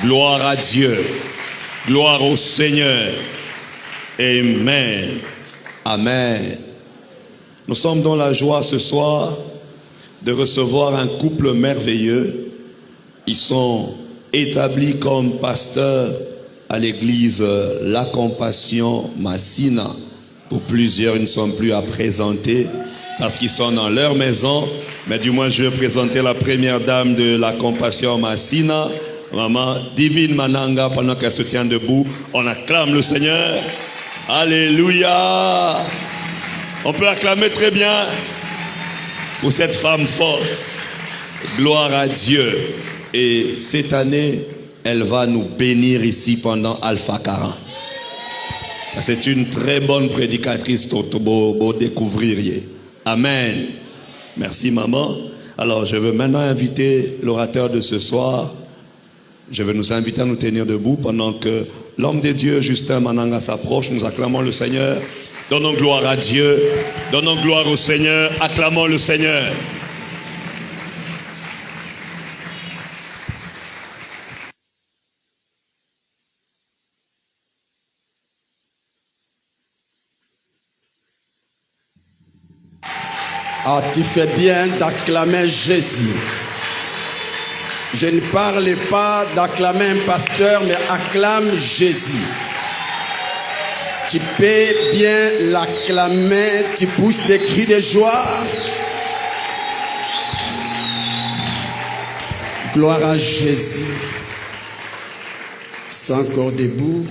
Gloire à Dieu. Gloire au Seigneur. Amen. Amen. Nous sommes dans la joie ce soir de recevoir un couple merveilleux. Ils sont établis comme pasteurs à l'église La Compassion Massina. Pour plusieurs, ils ne sont plus à présenter parce qu'ils sont dans leur maison. Mais du moins, je vais présenter la première dame de La Compassion Massina, Maman Divine Mananga, pendant qu'elle se tient debout. On acclame le Seigneur. Alléluia. On peut acclamer très bien pour cette femme forte. Gloire à Dieu. Et cette année, elle va nous bénir ici pendant Alpha 40. C'est une très bonne prédicatrice, beau découvrir. Amen. Merci maman. Alors je veux maintenant inviter l'orateur de ce soir. Je vais nous inviter à nous tenir debout pendant que l'homme de Dieu, Justin Mananga, s'approche. Nous acclamons le Seigneur. Donnons gloire à Dieu. Donnons gloire au Seigneur. Acclamons le Seigneur. Ah, tu fais bien d'acclamer Jésus. Je ne parle pas d'acclamer un pasteur, mais acclame Jésus. Tu peux bien l'acclamer, tu pousses des cris de joie. Gloire à Jésus. C'est encore debout.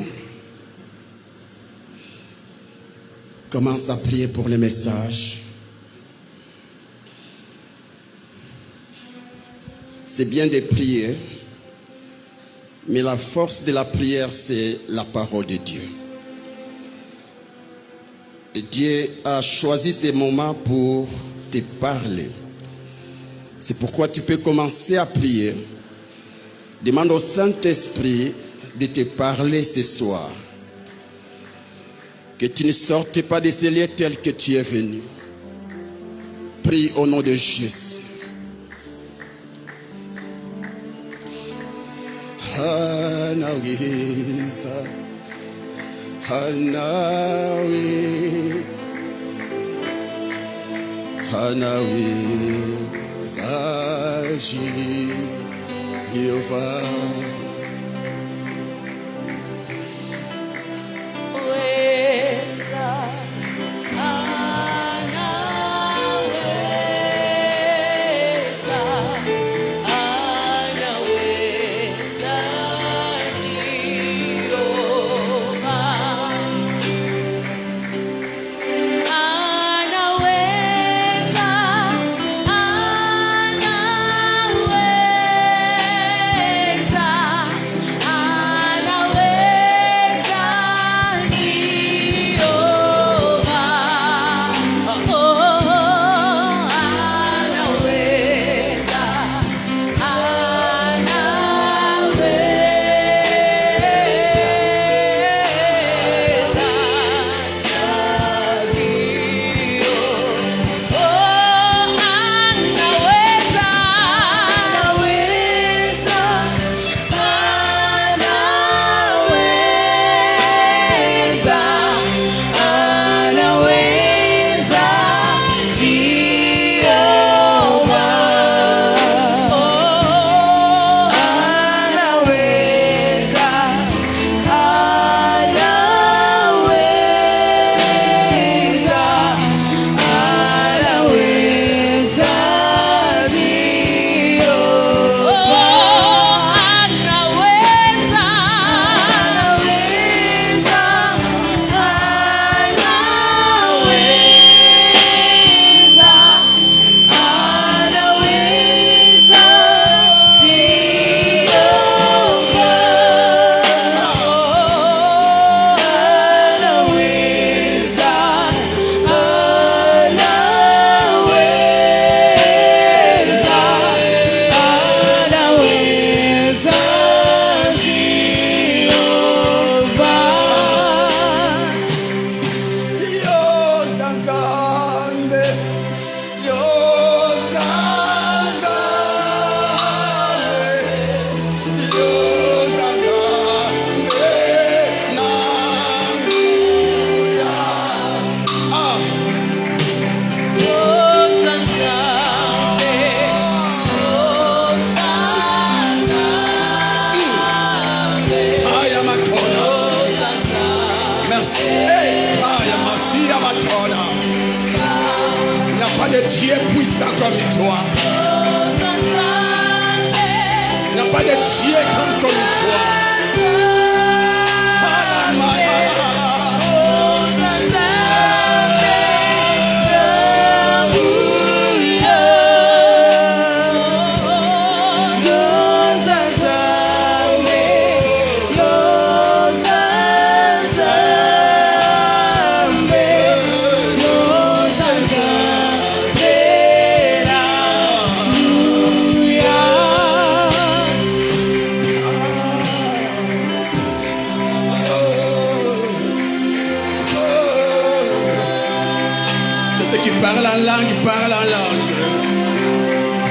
Commence à prier pour les messages. C'est bien de prier, mais la force de la prière, c'est la parole de Dieu. Et Dieu a choisi ces moments pour te parler. C'est pourquoi tu peux commencer à prier. Demande au Saint-Esprit de te parler ce soir. Que tu ne sortes pas de ce lieu tel que tu es venu. Prie au nom de Jésus. Anaweza, anaweza Jehova. Anaweza puissant comme toi. Il n'y a pas de Dieu grand comme toi. Parle en langue, parle en langue.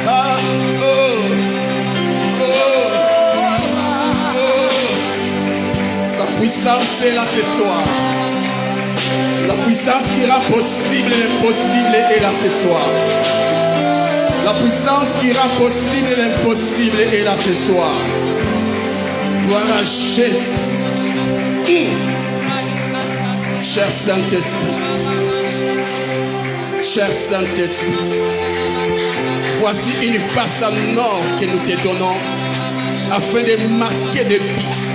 Ah, oh, oh, oh. Sa puissance est là ce soir. La puissance qui rend possible l'impossible est là ce soir. La puissance qui rend possible l'impossible est là ce soir. Gloire à Jésus. Cher Saint-Esprit. Cher Saint-Esprit, voici une passe en or que nous te donnons afin de marquer des pistes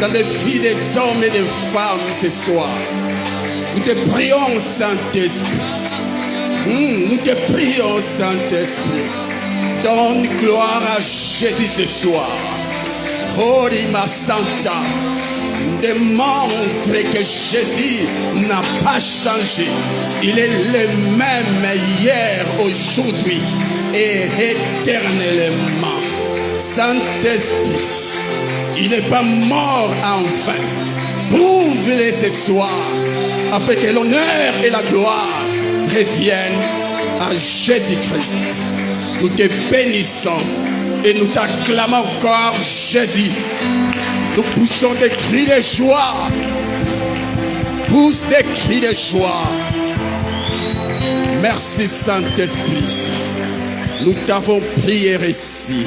dans les vies des hommes et des femmes ce soir. Nous te prions, Saint-Esprit. Nous te prions, Saint-Esprit. Donne gloire à Jésus ce soir. Rima Santa. Démontre que Jésus n'a pas changé. Il est le même hier, aujourd'hui et éternellement. Saint-Esprit, il n'est pas mort en vain. Prouve-le ce soir, afin que l'honneur et la gloire reviennent à Jésus-Christ. Nous te bénissons et nous t'acclamons encore, Jésus. Nous poussons des cris de joie. Pousse des cris de joie. Merci Saint-Esprit. Nous t'avons prié ici.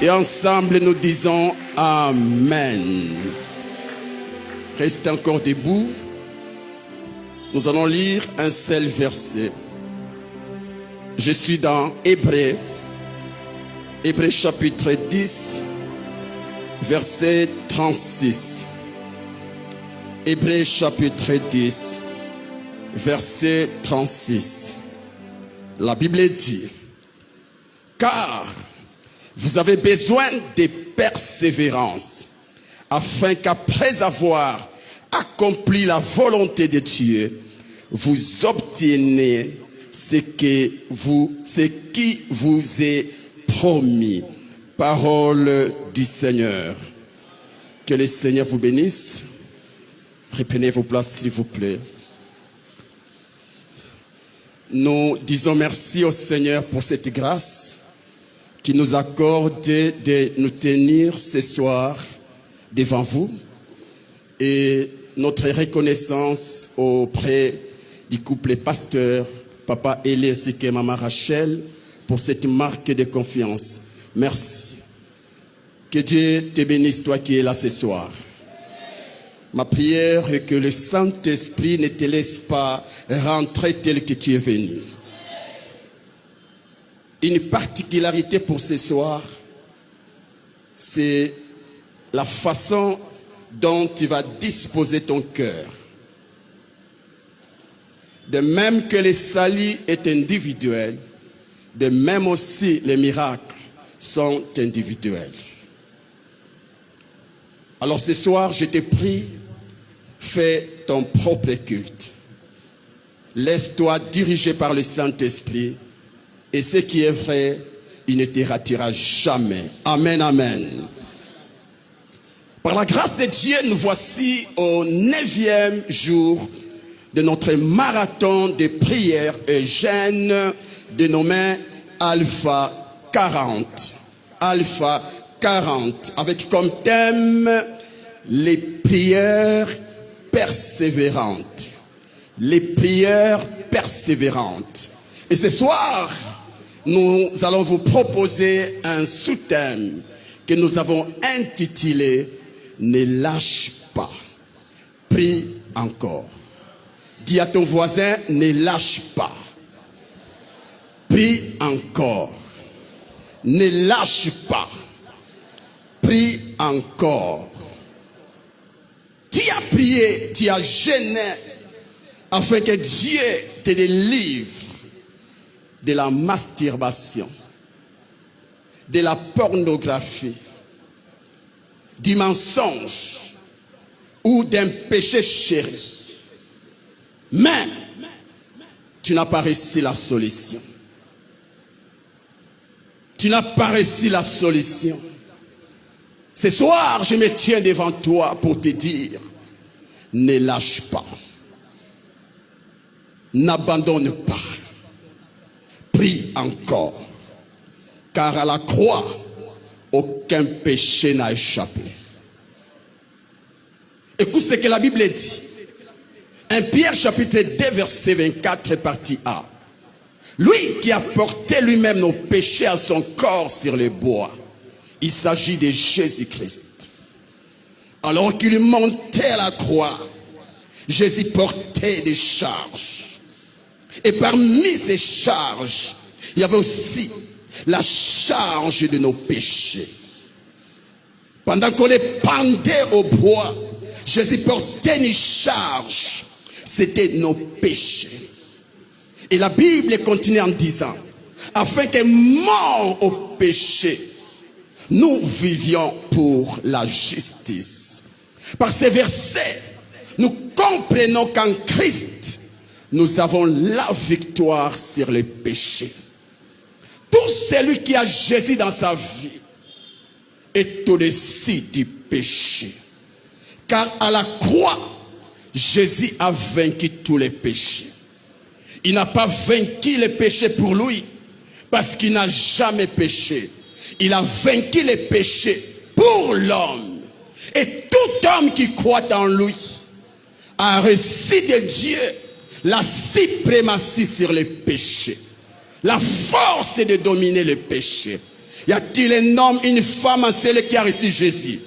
Et ensemble nous disons Amen. Restez encore debout. Nous allons lire un seul verset. Je suis dans Hébreux. Hébreux chapitre 10. Verset 36. Hébreux chapitre 10, verset 36. La Bible dit: car vous avez besoin de persévérance, afin qu'après avoir accompli la volonté de Dieu, vous obteniez ce qui vous est promis. Parole du Seigneur. Que le Seigneur vous bénisse. Reprenez vos places s'il vous plaît. Nous disons merci au Seigneur pour cette grâce qui nous accorde de nous tenir ce soir devant vous, et notre reconnaissance auprès du couple pasteur, Papa Elie ainsi que Maman Rachel, pour cette marque de confiance. Merci. Que Dieu te bénisse, toi qui es là ce soir. Ma prière est que le Saint-Esprit ne te laisse pas rentrer tel que tu es venu. Une particularité pour ce soir, c'est la façon dont tu vas disposer ton cœur. De même que le salut est individuel, de même aussi les miracles sont individuels. Alors ce soir, je te prie, fais ton propre culte. Laisse-toi diriger par le Saint-Esprit, et ce qui est vrai, il ne te ratera jamais. Amen, amen. Par la grâce de Dieu, nous voici au 9e jour de notre marathon de prière et jeûne dénommé Alpha 40. Alpha 40, avec comme thème les prières persévérantes. Les prières persévérantes. Et ce soir, nous allons vous proposer un sous-thème que nous avons intitulé « Ne lâche pas, prie encore ». Dis à ton voisin, ne lâche pas. Prie encore. Ne lâche pas. Prie encore. Tu as prié, tu as jeûné afin que Dieu te délivre de la masturbation, de la pornographie, du mensonge ou d'un péché chéri. Mais tu n'as pas réussi la solution. Tu n'as pas réussi la solution. Ce soir, je me tiens devant toi pour te dire, ne lâche pas. N'abandonne pas. Prie encore. Car à la croix, aucun péché n'a échappé. Écoute ce que la Bible dit. 1 Pierre chapitre 2 verset 24 partie A. Lui qui a porté lui-même nos péchés à son corps sur le bois. Il s'agit de Jésus-Christ. Alors qu'il montait à la croix, Jésus portait des charges. Et parmi ces charges, il y avait aussi la charge de nos péchés. Pendant qu'on les pendait au bois, Jésus portait une charge. C'était nos péchés. Et la Bible continue en disant, afin que mort au péché, nous vivions pour la justice. Par ces versets, nous comprenons qu'en Christ, nous avons la victoire sur le péché. Tout celui qui a Jésus dans sa vie est au-dessus du péché. Car à la croix, Jésus a vaincu tous les péchés. Il n'a pas vaincu les péchés pour lui, parce qu'il n'a jamais péché. Il a vaincu les péchés pour l'homme. Et tout homme qui croit en lui a reçu de Dieu la suprématie sur les péchés. La force de dominer le péché. Y a-t-il un homme, une femme, celle qui a reçu Jésus?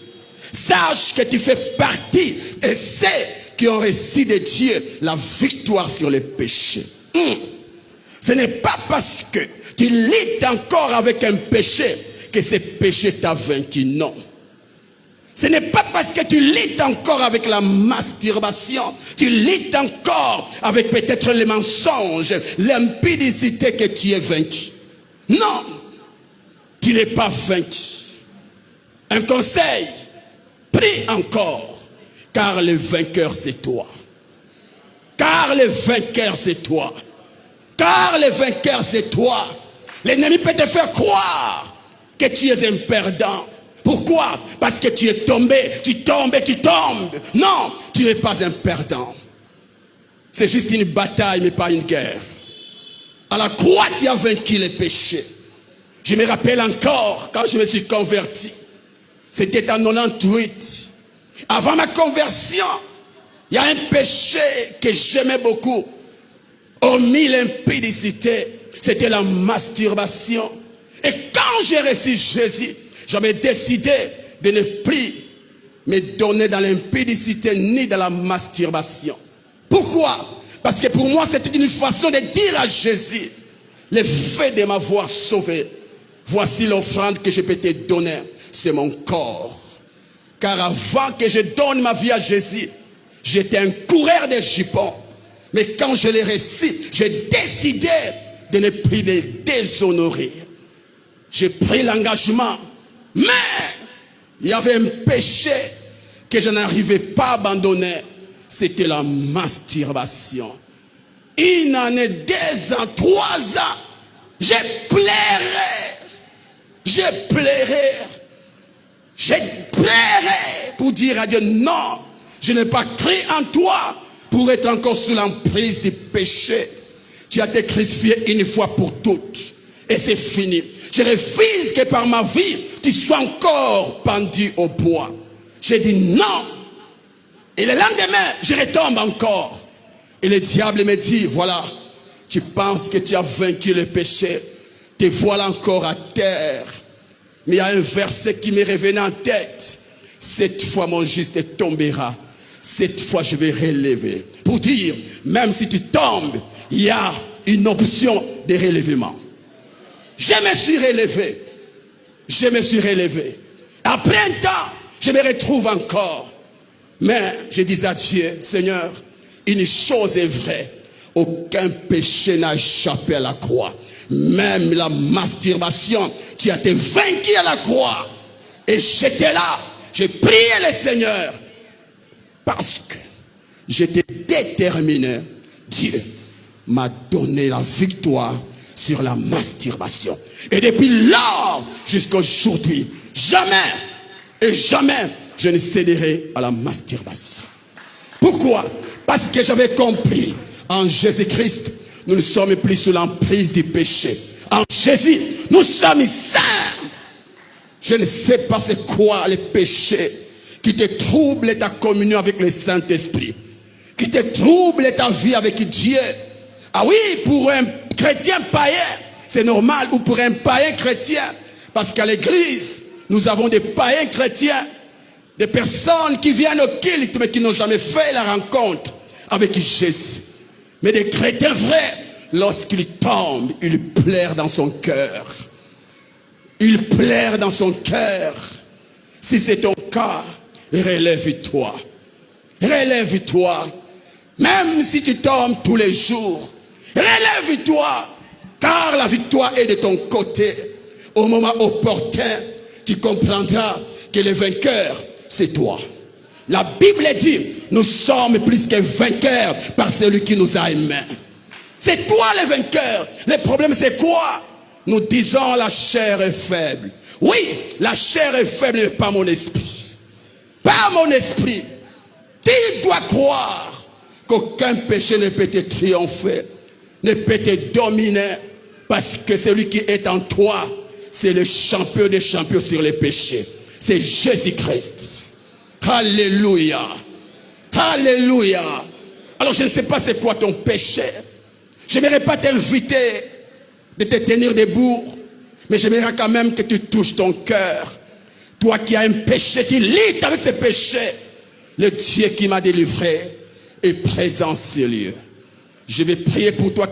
Sache que tu fais partie de ceux qui ont reçu de Dieu la victoire sur le péché. Ce n'est pas parce que tu luttes encore avec un péché que ce péché t'a vaincu, non. Ce n'est pas parce que tu luttes encore avec la masturbation, tu luttes encore avec peut-être les mensonges, l'impudicité que tu es vaincu. Non, tu n'es pas vaincu. Un conseil, prie encore, car le vainqueur c'est toi. Car le vainqueur c'est toi. Car le vainqueur c'est toi. L'ennemi peut te faire croire que tu es un perdant. Pourquoi? Parce que tu es tombé, tu tombes et tu tombes. Non, tu n'es pas un perdant. C'est juste une bataille, mais pas une guerre. À la croix, tu as vaincu les péchés. Je me rappelle encore, quand je me suis converti, c'était en 98. Avant ma conversion, il y a un péché que j'aimais beaucoup. Hormis l'impudicité, c'était la masturbation. Et quand j'ai reçu Jésus, j'avais décidé de ne plus me donner dans l'impudicité ni dans la masturbation. Pourquoi? Parce que pour moi, c'était une façon de dire à Jésus, le fait de m'avoir sauvé, voici l'offrande que je peux te donner, c'est mon corps. Car avant que je donne ma vie à Jésus, j'étais un coureur de jupons. Mais quand je l'ai reçu, j'ai décidé de ne plus les déshonorer. J'ai pris l'engagement. Mais il y avait un péché que je n'arrivais pas à abandonner. C'était la masturbation. Une année, 2 ans, 3 ans, j'ai pleuré. J'ai pleuré. J'ai pleuré pour dire à Dieu, non, je n'ai pas cru en toi pour être encore sous l'emprise du péché. Tu as été crucifié une fois pour toutes. Et c'est fini. Je refuse que par ma vie, tu sois encore pendu au bois. J'ai dit non. Et le lendemain, je retombe encore. Et le diable me dit, voilà, tu penses que tu as vaincu le péché. Te voilà encore à terre. Mais il y a un verset qui me revenait en tête. Cette fois, mon juste tombera. Cette fois, je vais relever. Pour dire, même si tu tombes, il y a une option de relèvement. je me suis relevé. Je me suis relevé. Après un temps, je me retrouve encore. Mais je dis à Dieu, Seigneur, une chose est vraie. Aucun péché n'a échappé à la croix. Même la masturbation, tu as été vaincu à la croix. Et j'étais là, j'ai prié le Seigneur. Parce que j'étais déterminé. Dieu m'a donné la victoire sur la masturbation. Et depuis lors jusqu'à aujourd'hui, jamais et jamais je ne céderai à la masturbation. Pourquoi? Parce que j'avais compris, en Jésus-Christ, nous ne sommes plus sous l'emprise du péché. En Jésus, nous sommes saints. Je ne sais pas c'est quoi le péché qui te trouble ta communion avec le Saint-Esprit, qui te trouble ta vie avec Dieu. Ah oui, pour un chrétien païen, c'est normal, ou pour un païen chrétien, parce qu'à l'église, nous avons des païens chrétiens, des personnes qui viennent au culte, mais qui n'ont jamais fait la rencontre avec Jésus. Mais des chrétiens vrais, lorsqu'ils tombent, ils pleurent dans son cœur. Ils pleurent dans son cœur. Si c'est ton cas, relève-toi. Relève-toi. Même si tu tombes tous les jours, relève-toi. Car la victoire est de ton côté. Au moment opportun, tu comprendras que le vainqueur, c'est toi. La Bible dit, nous sommes plus que vainqueurs par celui qui nous a aimés. C'est toi le vainqueur. Le problème c'est quoi? Nous disons la chair est faible. Oui, la chair est faible, mais pas mon esprit. Pas mon esprit. Tu dois croire qu'aucun péché ne peut te triompher, ne peut te dominer, parce que celui qui est en toi, c'est le champion des champions sur les péchés. C'est Jésus-Christ. Alléluia. Alléluia. Alors je ne sais pas c'est quoi ton péché. Je n'aimerais pas t'inviter de te tenir debout, mais j'aimerais quand même que tu touches ton cœur. Toi qui as un péché, tu luttes avec ce péché. Le Dieu qui m'a délivré est présent en ce lieu. Je vais prier pour toi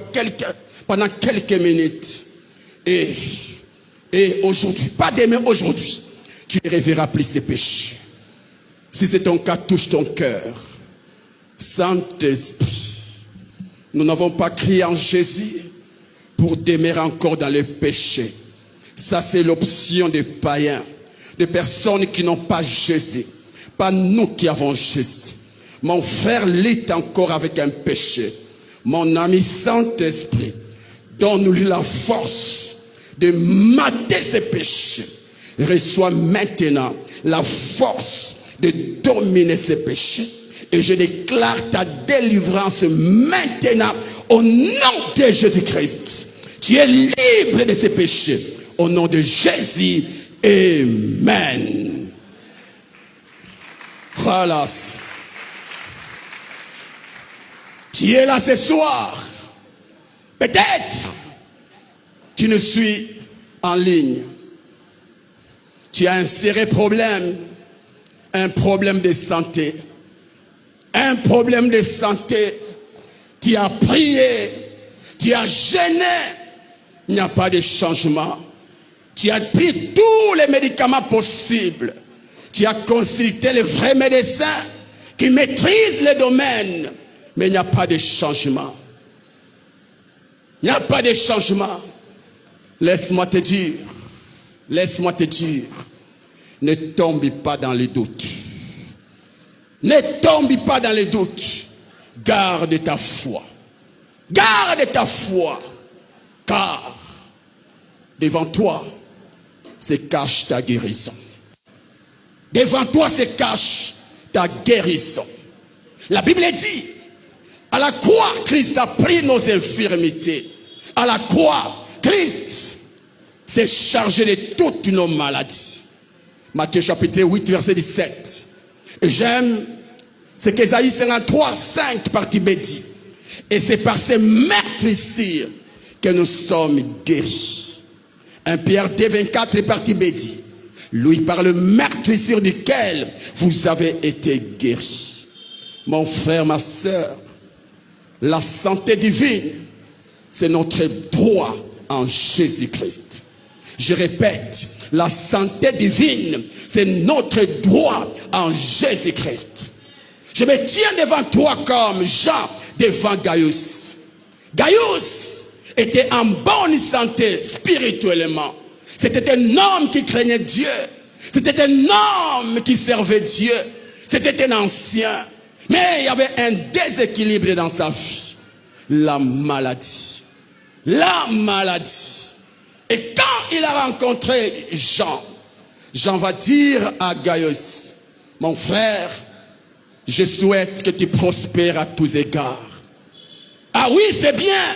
pendant quelques minutes. Et aujourd'hui, pas demain, aujourd'hui, tu ne reverras plus ces péchés. Si c'est ton cas, touche ton cœur. Saint-Esprit, nous n'avons pas crié en Jésus pour demeurer encore dans le péché. Ça, c'est l'option des païens, des personnes qui n'ont pas Jésus. Pas nous qui avons Jésus. Mon frère lutte encore avec un péché. Mon ami Saint-Esprit, donne-lui la force de mater ses péchés. Reçois maintenant la force de dominer ses péchés. Et je déclare ta délivrance maintenant au nom de Jésus-Christ. Tu es libre de ses péchés. Au nom de Jésus, amen. Voilà. Tu es là ce soir. Peut-être tu ne suis en ligne. Tu as un sérieux problème. Un problème de santé. Un problème de santé. Tu as prié. Tu as jeûné. Il n'y a pas de changement. Tu as pris tous les médicaments possibles. Tu as consulté les vrais médecins qui maîtrisent le domaine. Mais il n'y a pas de changement. Il n'y a pas de changement. Laisse-moi te dire. Laisse-moi te dire. Ne tombe pas dans les doutes. Ne tombe pas dans les doutes. Garde ta foi. Garde ta foi. Car devant toi se cache ta guérison. Devant toi se cache ta guérison. La Bible dit, à la croix, Christ a pris nos infirmités. À la croix, Christ s'est chargé de toutes nos maladies. Matthieu chapitre 8, verset 17. Et j'aime ce qu'Ésaïe 53, 5 partie B dit. Et c'est par ces meurtrissures que nous sommes guéris. 1 Pierre 2, 24 partie B dit. Lui, par le meurtrissure duquel vous avez été guéris. Mon frère, ma soeur, la santé divine, c'est notre droit en Jésus-Christ. Je répète, la santé divine, c'est notre droit en Jésus-Christ. Je me tiens devant toi comme Jean devant Gaius. Gaius était en bonne santé spirituellement. C'était un homme qui craignait Dieu. C'était un homme qui servait Dieu. C'était un ancien. Mais il y avait un déséquilibre dans sa vie. La maladie. La maladie. Et quand il a rencontré Jean, Jean va dire à Gaius, mon frère, je souhaite que tu prospères à tous égards. Ah oui, c'est bien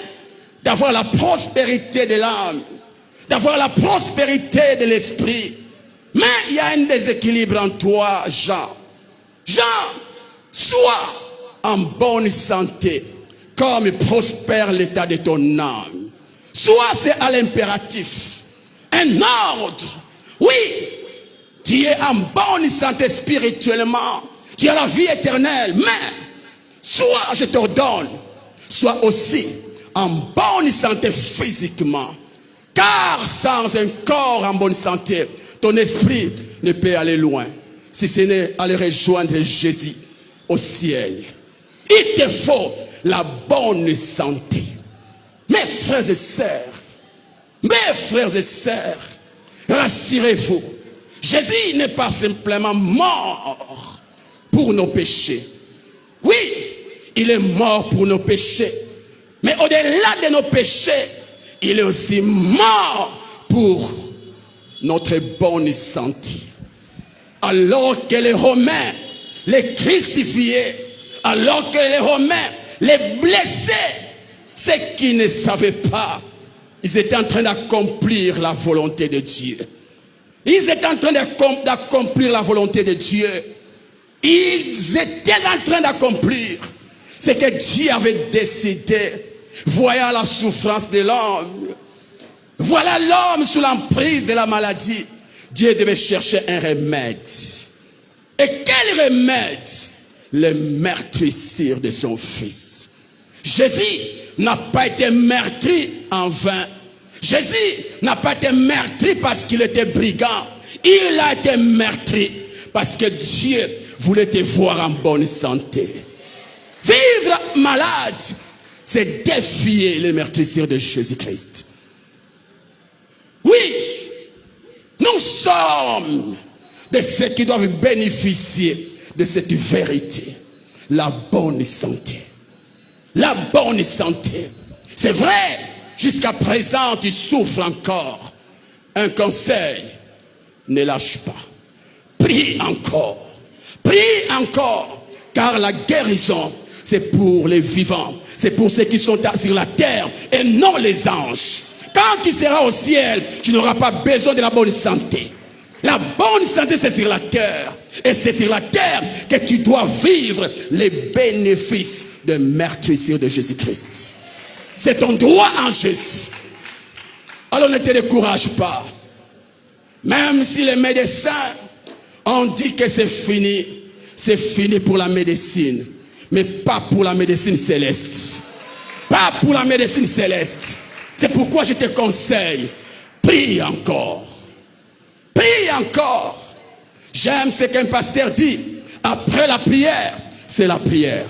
d'avoir la prospérité de l'âme, d'avoir la prospérité de l'esprit. Mais il y a un déséquilibre en toi, Jean. Jean, sois en bonne santé, comme prospère l'état de ton âme. Soit c'est à l'impératif, un ordre. Oui, tu es en bonne santé spirituellement, tu as la vie éternelle, mais soit je t'ordonne, sois aussi en bonne santé physiquement. Car sans un corps en bonne santé, ton esprit ne peut aller loin, si ce n'est aller rejoindre Jésus au ciel. Il te faut la bonne santé. Mes frères et sœurs, rassurez-vous, Jésus n'est pas simplement mort pour nos péchés. Oui, il est mort pour nos péchés, mais au-delà de nos péchés, il est aussi mort pour notre bonne santé. Alors que les Romains les crucifiaient, alors que les Romains les blessaient, ceux qui ne savaient pas, ils étaient en train d'accomplir la volonté de Dieu. Ils étaient en train d'accomplir la volonté de Dieu. Ils étaient en train d'accomplir ce que Dieu avait décidé. Voyant la souffrance de l'homme, voilà l'homme sous l'emprise de la maladie. Dieu devait chercher un remède. Et quel remède? Le meurtrissure de son fils. Jésus n'a pas été meurtri en vain. Jésus n'a pas été meurtri parce qu'il était brigand. Il a été meurtri parce que Dieu voulait te voir en bonne santé. Vivre malade, c'est défier les meurtrissures de Jésus-Christ. Oui, nous sommes de ceux qui doivent bénéficier de cette vérité. La bonne santé. La bonne santé. C'est vrai, jusqu'à présent tu souffres encore. Un conseil, ne lâche pas. Prie encore. Prie encore. Car la guérison, c'est pour les vivants. C'est pour ceux qui sont sur la terre et non les anges. Quand tu seras au ciel, tu n'auras pas besoin de la bonne santé. La bonne santé, c'est sur la terre. Et c'est sur la terre que tu dois vivre les bénéfices de meurtrissure de Jésus-Christ. C'est ton droit en Jésus. Alors ne te décourage pas. Même si les médecins ont dit que c'est fini pour la médecine. Mais pas pour la médecine céleste. Pas pour la médecine céleste. C'est pourquoi je te conseille, prie encore. Prie encore. J'aime ce qu'un pasteur dit. Après la prière, c'est la prière.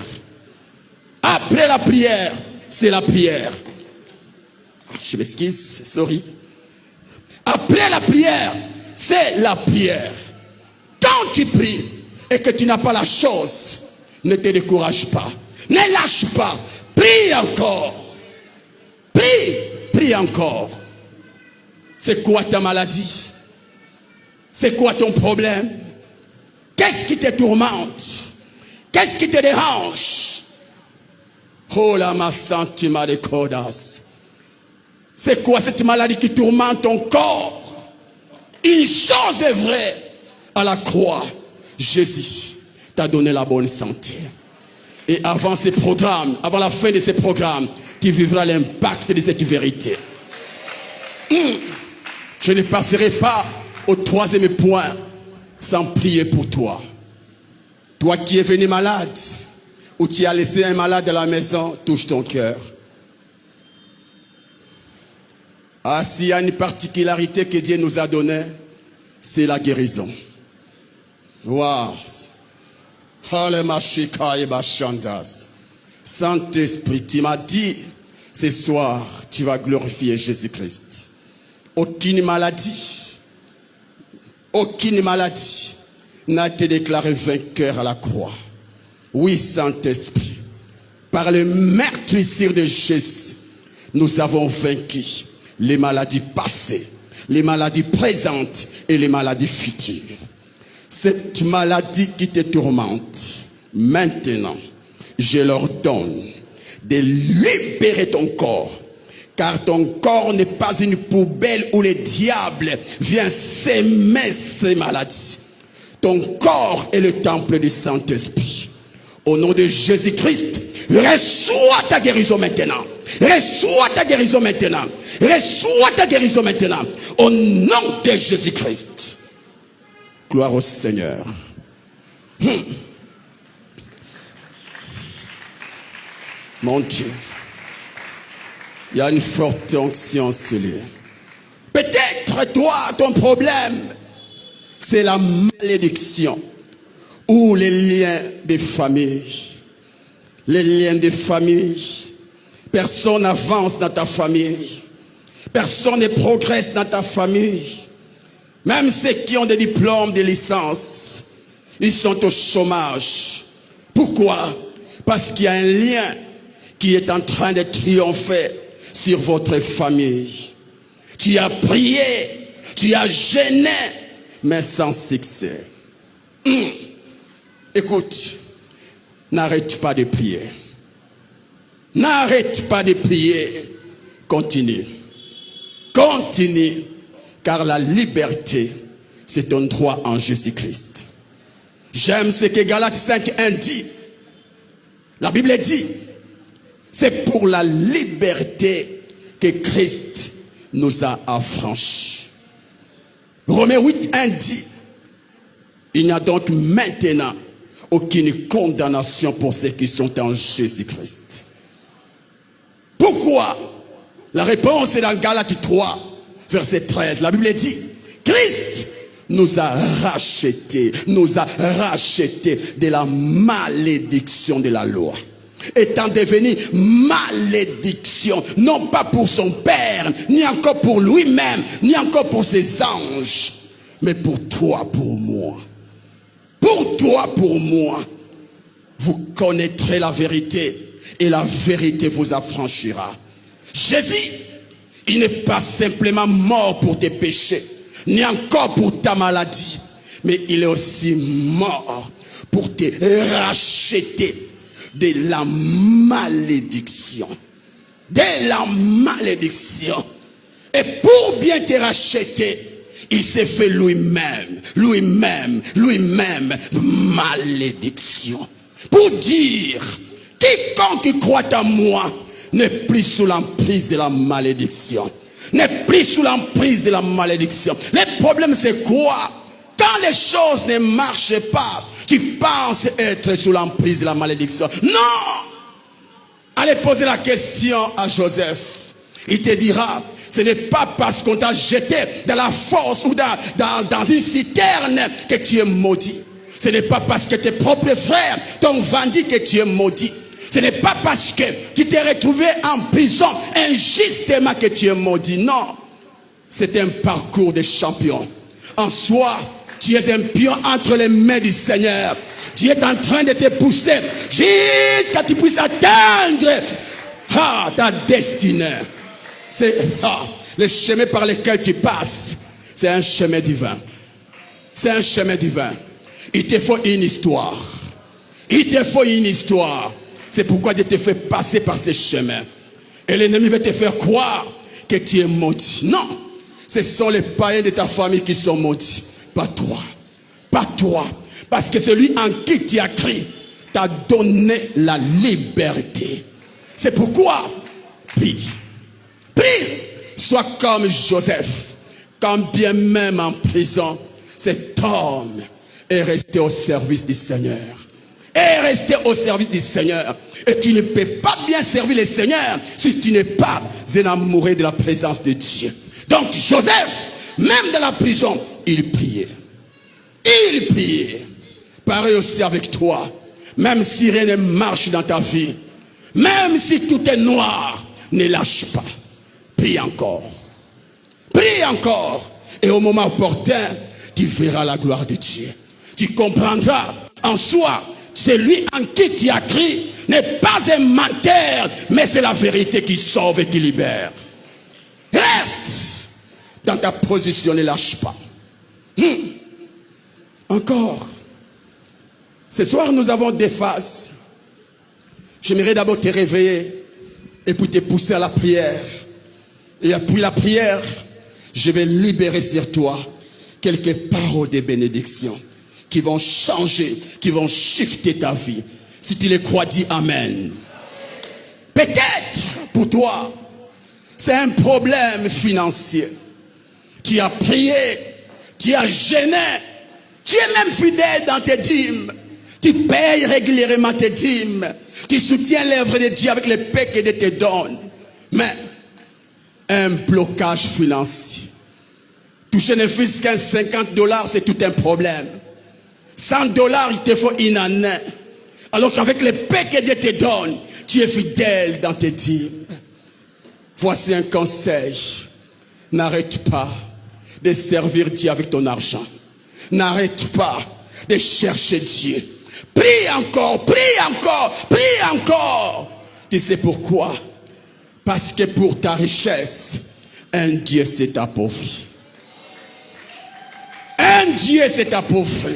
Après la prière, c'est la prière. Je m'excuse, sorry. Après la prière, c'est la prière. Quand tu pries et que tu n'as pas la chose, ne te décourage pas. Ne lâche pas. Prie encore. Prie encore. C'est quoi ta maladie? C'est quoi ton problème? Qu'est-ce qui te tourmente? Qu'est-ce qui te dérange? Oh la ma santima de codas. C'est quoi cette maladie qui tourmente ton corps? Une chose est vraie. À la croix, Jésus t'a donné la bonne santé. Et avant ces programmes, avant la fin de ces programmes, tu vivras l'impact de cette vérité. Je ne passerai pas au troisième point sans prier pour toi. Toi qui es venu malade, ou tu as laissé un malade à la maison, touche ton cœur. Ah, s'il y a une particularité que Dieu nous a donnée, c'est la guérison. Wow. Saint-Esprit, tu m'as dit, ce soir, tu vas glorifier Jésus-Christ. Aucune maladie n'a été déclarée vainqueur à la croix. Oui, Saint-Esprit, par le meurtrissure de Jésus, nous avons vaincu les maladies passées, les maladies présentes et les maladies futures. Cette maladie qui te tourmente, maintenant, je leur donne de libérer ton corps. Car ton corps n'est pas une poubelle où le diable vient s'aimer ces maladies. Ton corps est le temple du Saint-Esprit. Au nom de Jésus-Christ, reçois ta guérison maintenant. Reçois ta guérison maintenant. Reçois ta guérison maintenant. Au nom de Jésus-Christ. Gloire au Seigneur. Mon Dieu. Il y a une forte onction sur lui. Peut-être toi, ton problème, c'est la malédiction ou les liens de famille. Les liens de famille. Personne n'avance dans ta famille. Personne ne progresse dans ta famille. Même ceux qui ont des diplômes, des licences, ils sont au chômage. Pourquoi? Parce qu'il y a un lien qui est en train de triompher sur votre famille. Tu as prié, tu as gêné, mais sans succès. Écoute, n'arrête pas de prier. N'arrête pas de prier. Continue. Continue. Car la liberté, c'est un droit en Jésus-Christ. J'aime ce que Galates 5:1 dit. La Bible dit, c'est pour la liberté que Christ nous a affranchis. Romains 8:1 dit, il n'y a donc maintenant aucune condamnation pour ceux qui sont en Jésus-Christ. Pourquoi? La réponse est dans Galates 3, verset 13. La Bible dit, Christ nous a rachetés de la malédiction de la loi. Étant devenu malédiction, non pas pour son Père, ni encore pour lui-même, ni encore pour ses anges, mais pour toi, pour moi. Pour toi, pour moi. Vous connaîtrez la vérité et la vérité vous affranchira. Jésus, il n'est pas simplement mort pour tes péchés, ni encore pour ta maladie, mais il est aussi mort pour te racheter de la malédiction. De la malédiction. Et pour bien te racheter, il s'est fait lui-même malédiction. Pour dire, quiconque croit en moi n'est plus sous l'emprise de la malédiction. N'est plus sous l'emprise de la malédiction. Le problème c'est quoi? Quand les choses ne marchent pas, tu penses être sous l'emprise de la malédiction. Non! Allez poser la question à Joseph. Il te dira, ce n'est pas parce qu'on t'a jeté dans la fosse ou dans une citerne que tu es maudit. Ce n'est pas parce que tes propres frères t'ont vendu que tu es maudit. Ce n'est pas parce que tu t'es retrouvé en prison injustement que tu es maudit. Non. C'est un parcours de champion. En soi, tu es un pion entre les mains du Seigneur. Tu es en train de te pousser jusqu'à ce que tu puisses atteindre ta destinée. C'est le chemin par lequel tu passes. C'est un chemin divin. C'est un chemin divin. Il te faut une histoire. Il te faut une histoire. C'est pourquoi Dieu te fait passer par ces chemins. Et l'ennemi veut te faire croire que tu es maudit. Non. Ce sont les païens de ta famille qui sont maudits. Pas toi. Pas toi. Parce que celui en qui tu as cru t'a donné la liberté. C'est pourquoi prie. Prie. Sois comme Joseph. Quand bien même en prison, cet homme est resté au service du Seigneur. Et rester au service du Seigneur. Et tu ne peux pas bien servir le Seigneur si tu n'es pas enamourés de la présence de Dieu. Donc Joseph, même dans la prison, il priait. Il priait. Pareil aussi avec toi. Même si rien ne marche dans ta vie, même si tout est noir, ne lâche pas. Prie encore. Prie encore. Et au moment opportun, tu verras la gloire de Dieu. Tu comprendras en soi, celui en qui tu as crié n'est pas un menteur, mais c'est la vérité qui sauve et qui libère. Reste dans ta position, ne lâche pas. Encore. Ce soir, nous avons des phases. J'aimerais d'abord te réveiller et puis te pousser à la prière. Et après la prière, je vais libérer sur toi quelques paroles de bénédiction qui vont changer, qui vont shifter ta vie. Si tu les crois, dis Amen. Peut-être pour toi, c'est un problème financier. Tu as prié, tu as jeûné, tu es même fidèle dans tes dîmes. Tu payes régulièrement tes dîmes. Tu soutiens l'œuvre de Dieu avec les paix que Dieu te donne. Mais un blocage financier. Toucher ne fût-ce qu'un $50, c'est tout un problème. $100, il te faut une année. Alors qu'avec les paix que Dieu te donne, tu es fidèle dans tes dîmes. Voici un conseil. N'arrête pas de servir Dieu avec ton argent. N'arrête pas de chercher Dieu. Prie encore, prie encore, prie encore. Tu sais pourquoi? Parce que pour ta richesse, un Dieu s'est appauvri. Un Dieu s'est appauvri.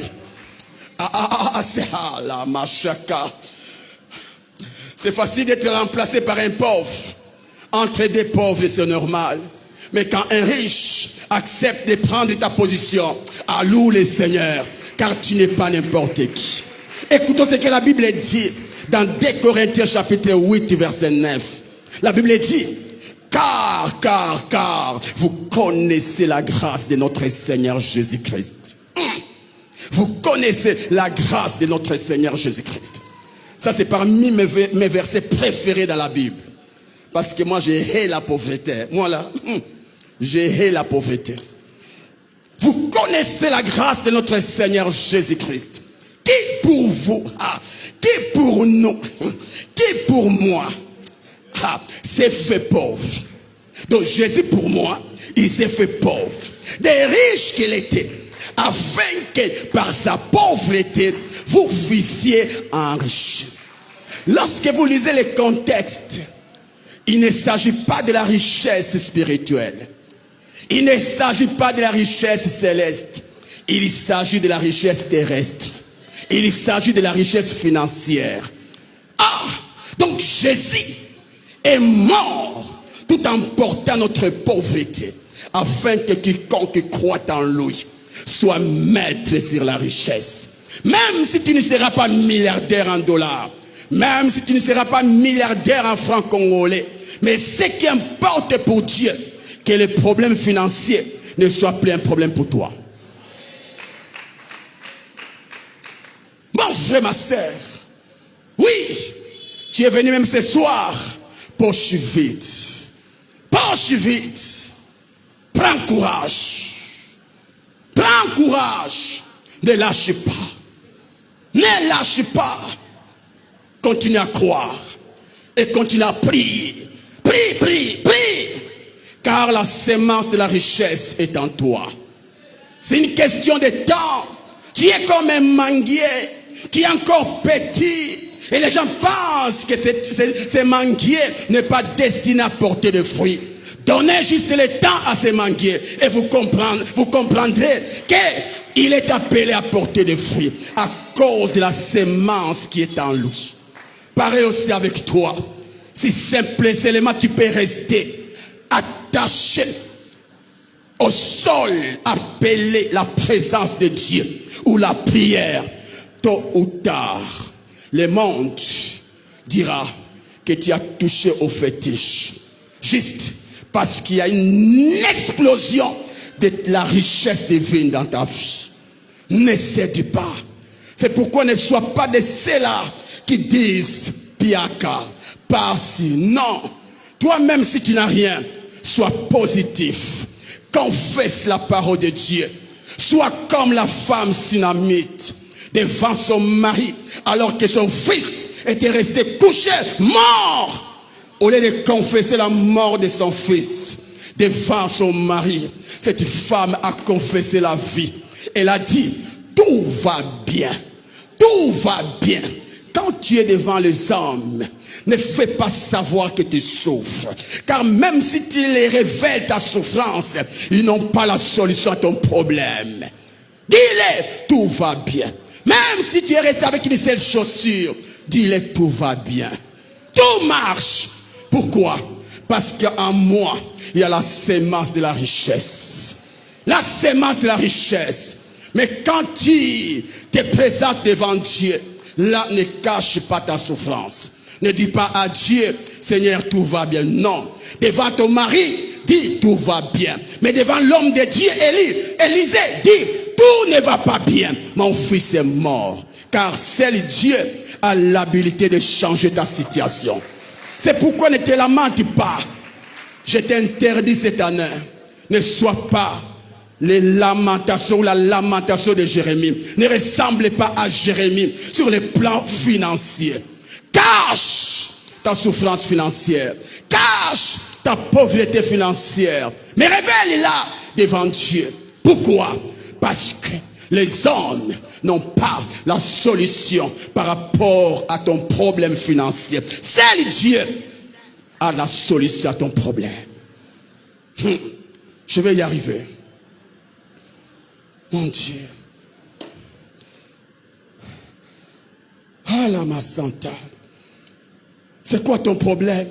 C'est facile d'être remplacé par un pauvre. Entre des pauvres, c'est normal. Mais quand un riche accepte de prendre ta position, alloue le Seigneur, car tu n'es pas n'importe qui. Écoutons ce que la Bible dit dans 2 Corinthiens chapitre 8 verset 9. La Bible dit, car vous connaissez la grâce de notre Seigneur Jésus-Christ. Vous connaissez la grâce de notre Seigneur Jésus-Christ. Ça, c'est parmi mes versets préférés dans la Bible. Parce que moi, j'ai hais la pauvreté. Moi, là, j'ai hais la pauvreté. Vous connaissez la grâce de notre Seigneur Jésus-Christ. Qui pour vous, qui pour nous, qui pour moi, s'est fait pauvre. Donc, Jésus pour moi, il s'est fait pauvre. Des riches qu'il était, afin que par sa pauvreté, vous fussiez enrichis. Lorsque vous lisez les contextes, il ne s'agit pas de la richesse spirituelle. Il ne s'agit pas de la richesse céleste. Il s'agit de la richesse terrestre. Il s'agit de la richesse financière. Donc Jésus est mort tout en portant notre pauvreté, afin que quiconque croit en lui soit maître sur la richesse. Même si tu ne seras pas milliardaire en dollars, même si tu ne seras pas milliardaire en francs congolais, mais ce qui importe pour Dieu, que les problèmes financiers ne soient plus un problème pour toi. Mon frère, ma soeur, oui, tu es venu même ce soir, poche vite. Poche vite. Prends courage. Prends courage. Ne lâche pas. Ne lâche pas. Continue à croire. Et continue à prier. Prie, prie, prie. Car la semence de la richesse est en toi. C'est une question de temps. Tu es comme un manguier qui est encore petit. Et les gens pensent que ce manguier n'est pas destiné à porter de fruits. Donnez juste le temps à ce manguier et vous comprendrez qu'il est appelé à porter des fruits à cause de la semence qui est en lui. Pareil aussi avec toi. Si simplement tu peux rester attaché au sol, appeler la présence de Dieu ou la prière, tôt ou tard, le monde dira que tu as touché au fétiche. Juste parce qu'il y a une explosion de la richesse divine dans ta vie. Ne cède pas. C'est pourquoi ne sois pas de ceux-là qui disent Piaka, pas si. Non. Toi-même, si tu n'as rien, sois positif. Confesse la parole de Dieu. Sois comme la femme sunamite devant son mari, alors que son fils était resté couché, mort. Au lieu de confesser la mort de son fils devant son mari, cette femme a confessé la vie. Elle a dit, tout va bien. Tout va bien. Quand tu es devant les hommes, ne fais pas savoir que tu souffres. Car même si tu les révèles ta souffrance, ils n'ont pas la solution à ton problème. Dis-les, tout va bien. Même si tu es resté avec une seule chaussure, dis-les, tout va bien. Tout marche. Pourquoi? Parce qu'en moi, il y a la sémence de la richesse. La sémence de la richesse. Mais quand tu te présentes devant Dieu, là, ne cache pas ta souffrance. Ne dis pas à Dieu, Seigneur, tout va bien. Non. Devant ton mari, dis, tout va bien. Mais devant l'homme de Dieu, Élisée, dis, tout ne va pas bien. Mon fils est mort. Car seul Dieu a l'habilité de changer ta situation. C'est pourquoi ne te lamente pas. Je t'interdis cette année. Ne sois pas les lamentations ou la lamentation de Jérémie. Ne ressemble pas à Jérémie sur le plan financier. Cache ta souffrance financière. Cache ta pauvreté financière. Mais révèle-la devant Dieu. Pourquoi? Parce que les hommes n'ont pas la solution par rapport à ton problème financier. Seul Dieu a la solution à ton problème. Je vais y arriver. Mon Dieu. Ah la ma santa. C'est quoi ton problème?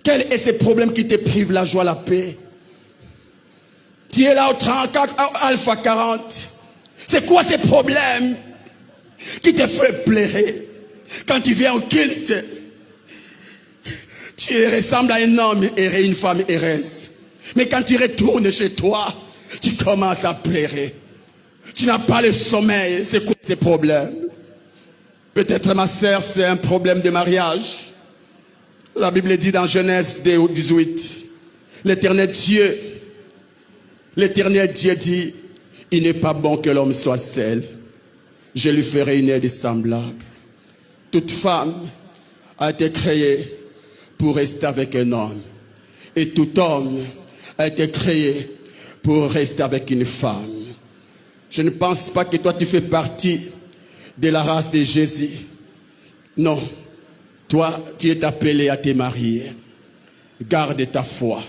Quel est ce problème qui te prive la joie, la paix? Tu es là au 34, au Alpha 40. C'est quoi ces problèmes qui te fait pleurer? Quand tu viens au culte, tu ressembles à un homme erré, une femme heureuse. Mais quand tu retournes chez toi, tu commences à pleurer. Tu n'as pas le sommeil. C'est quoi ces problèmes? Peut-être ma sœur, c'est un problème de mariage. La Bible dit dans Genèse 18, l'éternel Dieu dit, il n'est pas bon que l'homme soit seul. Je lui ferai une aide semblable. Toute femme a été créée pour rester avec un homme. Et tout homme a été créé pour rester avec une femme. Je ne pense pas que toi tu fais partie de la race de Jésus. Non. Toi, tu es appelé à te marier. Garde ta foi.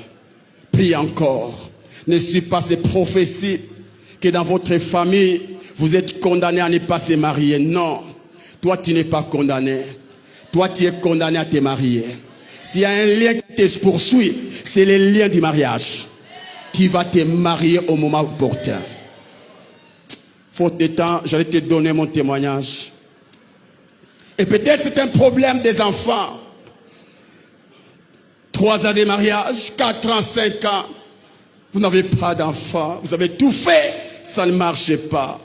Prie encore. Ne suis pas ces prophéties que dans votre famille, vous êtes condamné à ne pas se marier. Non. Toi, tu n'es pas condamné. Toi, tu es condamné à te marier. S'il y a un lien qui te poursuit, c'est le lien du mariage. Tu vas te marier au moment opportun. Faute de temps, j'allais te donner mon témoignage. Et peut-être c'est un problème des enfants. 3 ans de mariage, 4 ans, 5 ans. Vous n'avez pas d'enfants. Vous avez tout fait. Ça ne marche pas.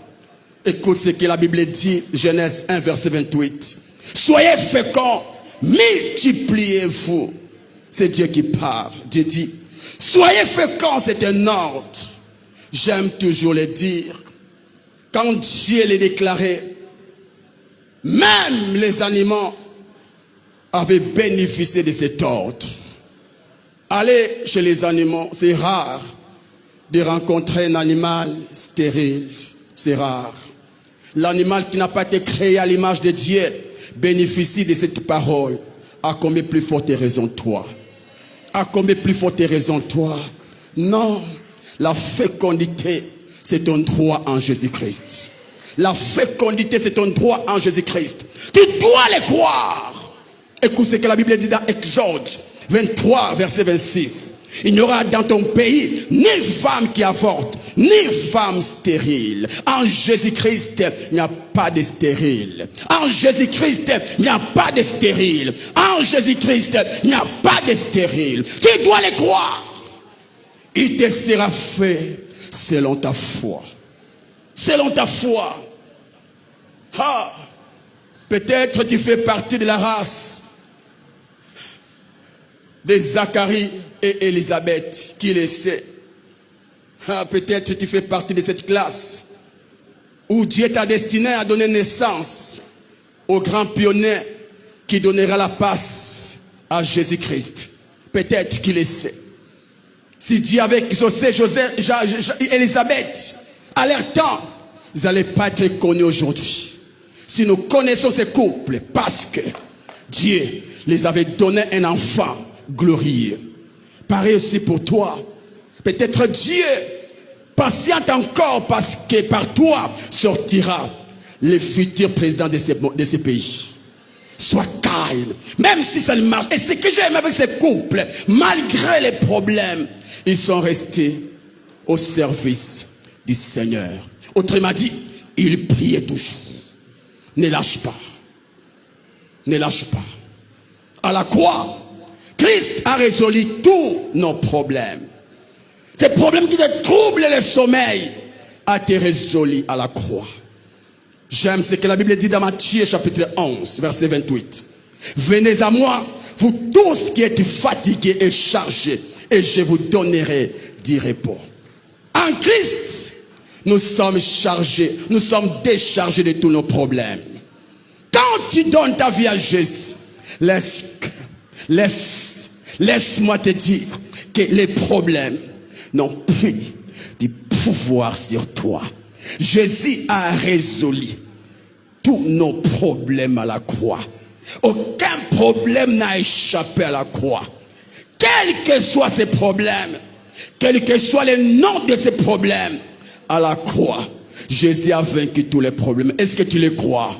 Écoute ce que la Bible dit. Genèse 1, verset 28. Soyez féconds. Multipliez-vous. C'est Dieu qui parle. Dieu dit, soyez féconds, c'est un ordre. J'aime toujours le dire. Quand Dieu l'a déclaré, même les animaux avaient bénéficié de cet ordre. Allez chez les animaux, c'est rare de rencontrer un animal stérile. C'est rare. L'animal qui n'a pas été créé à l'image de Dieu bénéficie de cette parole. À combien plus forte raison toi? À combien plus forte raison toi? Non, la fécondité, c'est ton droit en Jésus-Christ. La fécondité, c'est ton droit en Jésus-Christ. Tu dois le croire. Écoute ce que la Bible dit dans Exode 23, verset 26. Il n'y aura dans ton pays ni femme qui avorte, ni femme stérile. En Jésus-Christ, il n'y a pas de stérile. En Jésus-Christ, il n'y a pas de stérile. En Jésus-Christ, il n'y a pas de stérile. Tu dois le croire. Il te sera fait selon ta foi. Selon ta foi. Ah, peut-être tu fais partie de la race de Zacharie et Élisabeth. Qui le sait? Ah, peut-être tu fais partie de cette classe où Dieu t'a destiné à donner naissance au grand pionnier qui donnera la passe à Jésus-Christ. Peut-être qu'il le sait. Si Dieu avait exaucé Élisabeth à leur temps, ils n'allaient pas être connus aujourd'hui. Si nous connaissons ces couples, parce que Dieu les avait donné un enfant glorieux. Pareil aussi pour toi. Peut-être Dieu patiente encore parce que par toi sortira le futur président de ce pays. Sois calme, même si ça ne marche. Et ce que j'aime avec ces couples, malgré les problèmes, ils sont restés au service du Seigneur. Autrement dit, ils priaient toujours. Ne lâche pas. Ne lâche pas. À la croix, Christ a résolu tous nos problèmes. Ces problèmes qui te troublent le sommeil a été résolu à la croix. J'aime ce que la Bible dit dans Matthieu chapitre 11, verset 28. Venez à moi, vous tous qui êtes fatigués et chargés, et je vous donnerai du repos. En Christ, nous sommes chargés, nous sommes déchargés de tous nos problèmes. Quand tu donnes ta vie à Jésus, laisse-moi te dire que les problèmes n'ont plus de pouvoir sur toi. Jésus a résolu tous nos problèmes à la croix. Aucun problème n'a échappé à la croix. Quels que soient ces problèmes, quel que soit le nom de ces problèmes, à la croix, Jésus a vaincu tous les problèmes. Est-ce que tu les crois?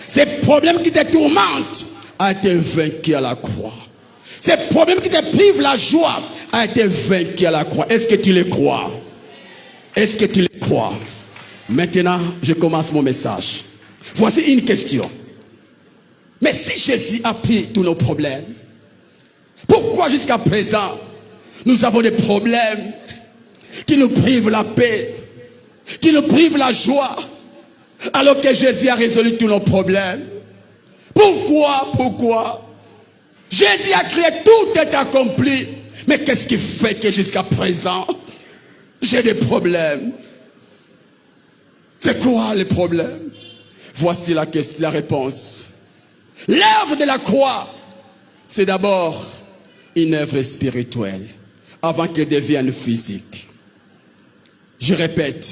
Ces problèmes qui te tourmentent a été vaincu à la croix. Ces problèmes qui te privent la joie a été vaincu à la croix. Est-ce que tu les crois? Est-ce que tu les crois? Maintenant, je commence mon message. Voici une question. Mais si Jésus a pris tous nos problèmes, pourquoi jusqu'à présent, nous avons des problèmes qui nous privent la paix, qui nous privent la joie, alors que Jésus a résolu tous nos problèmes? Pourquoi? Jésus a créé, tout est accompli. Mais qu'est-ce qui fait que jusqu'à présent, j'ai des problèmes? C'est quoi les problèmes? Voici la réponse. L'œuvre de la croix, c'est d'abord une œuvre spirituelle, avant qu'elle devienne physique. Je répète,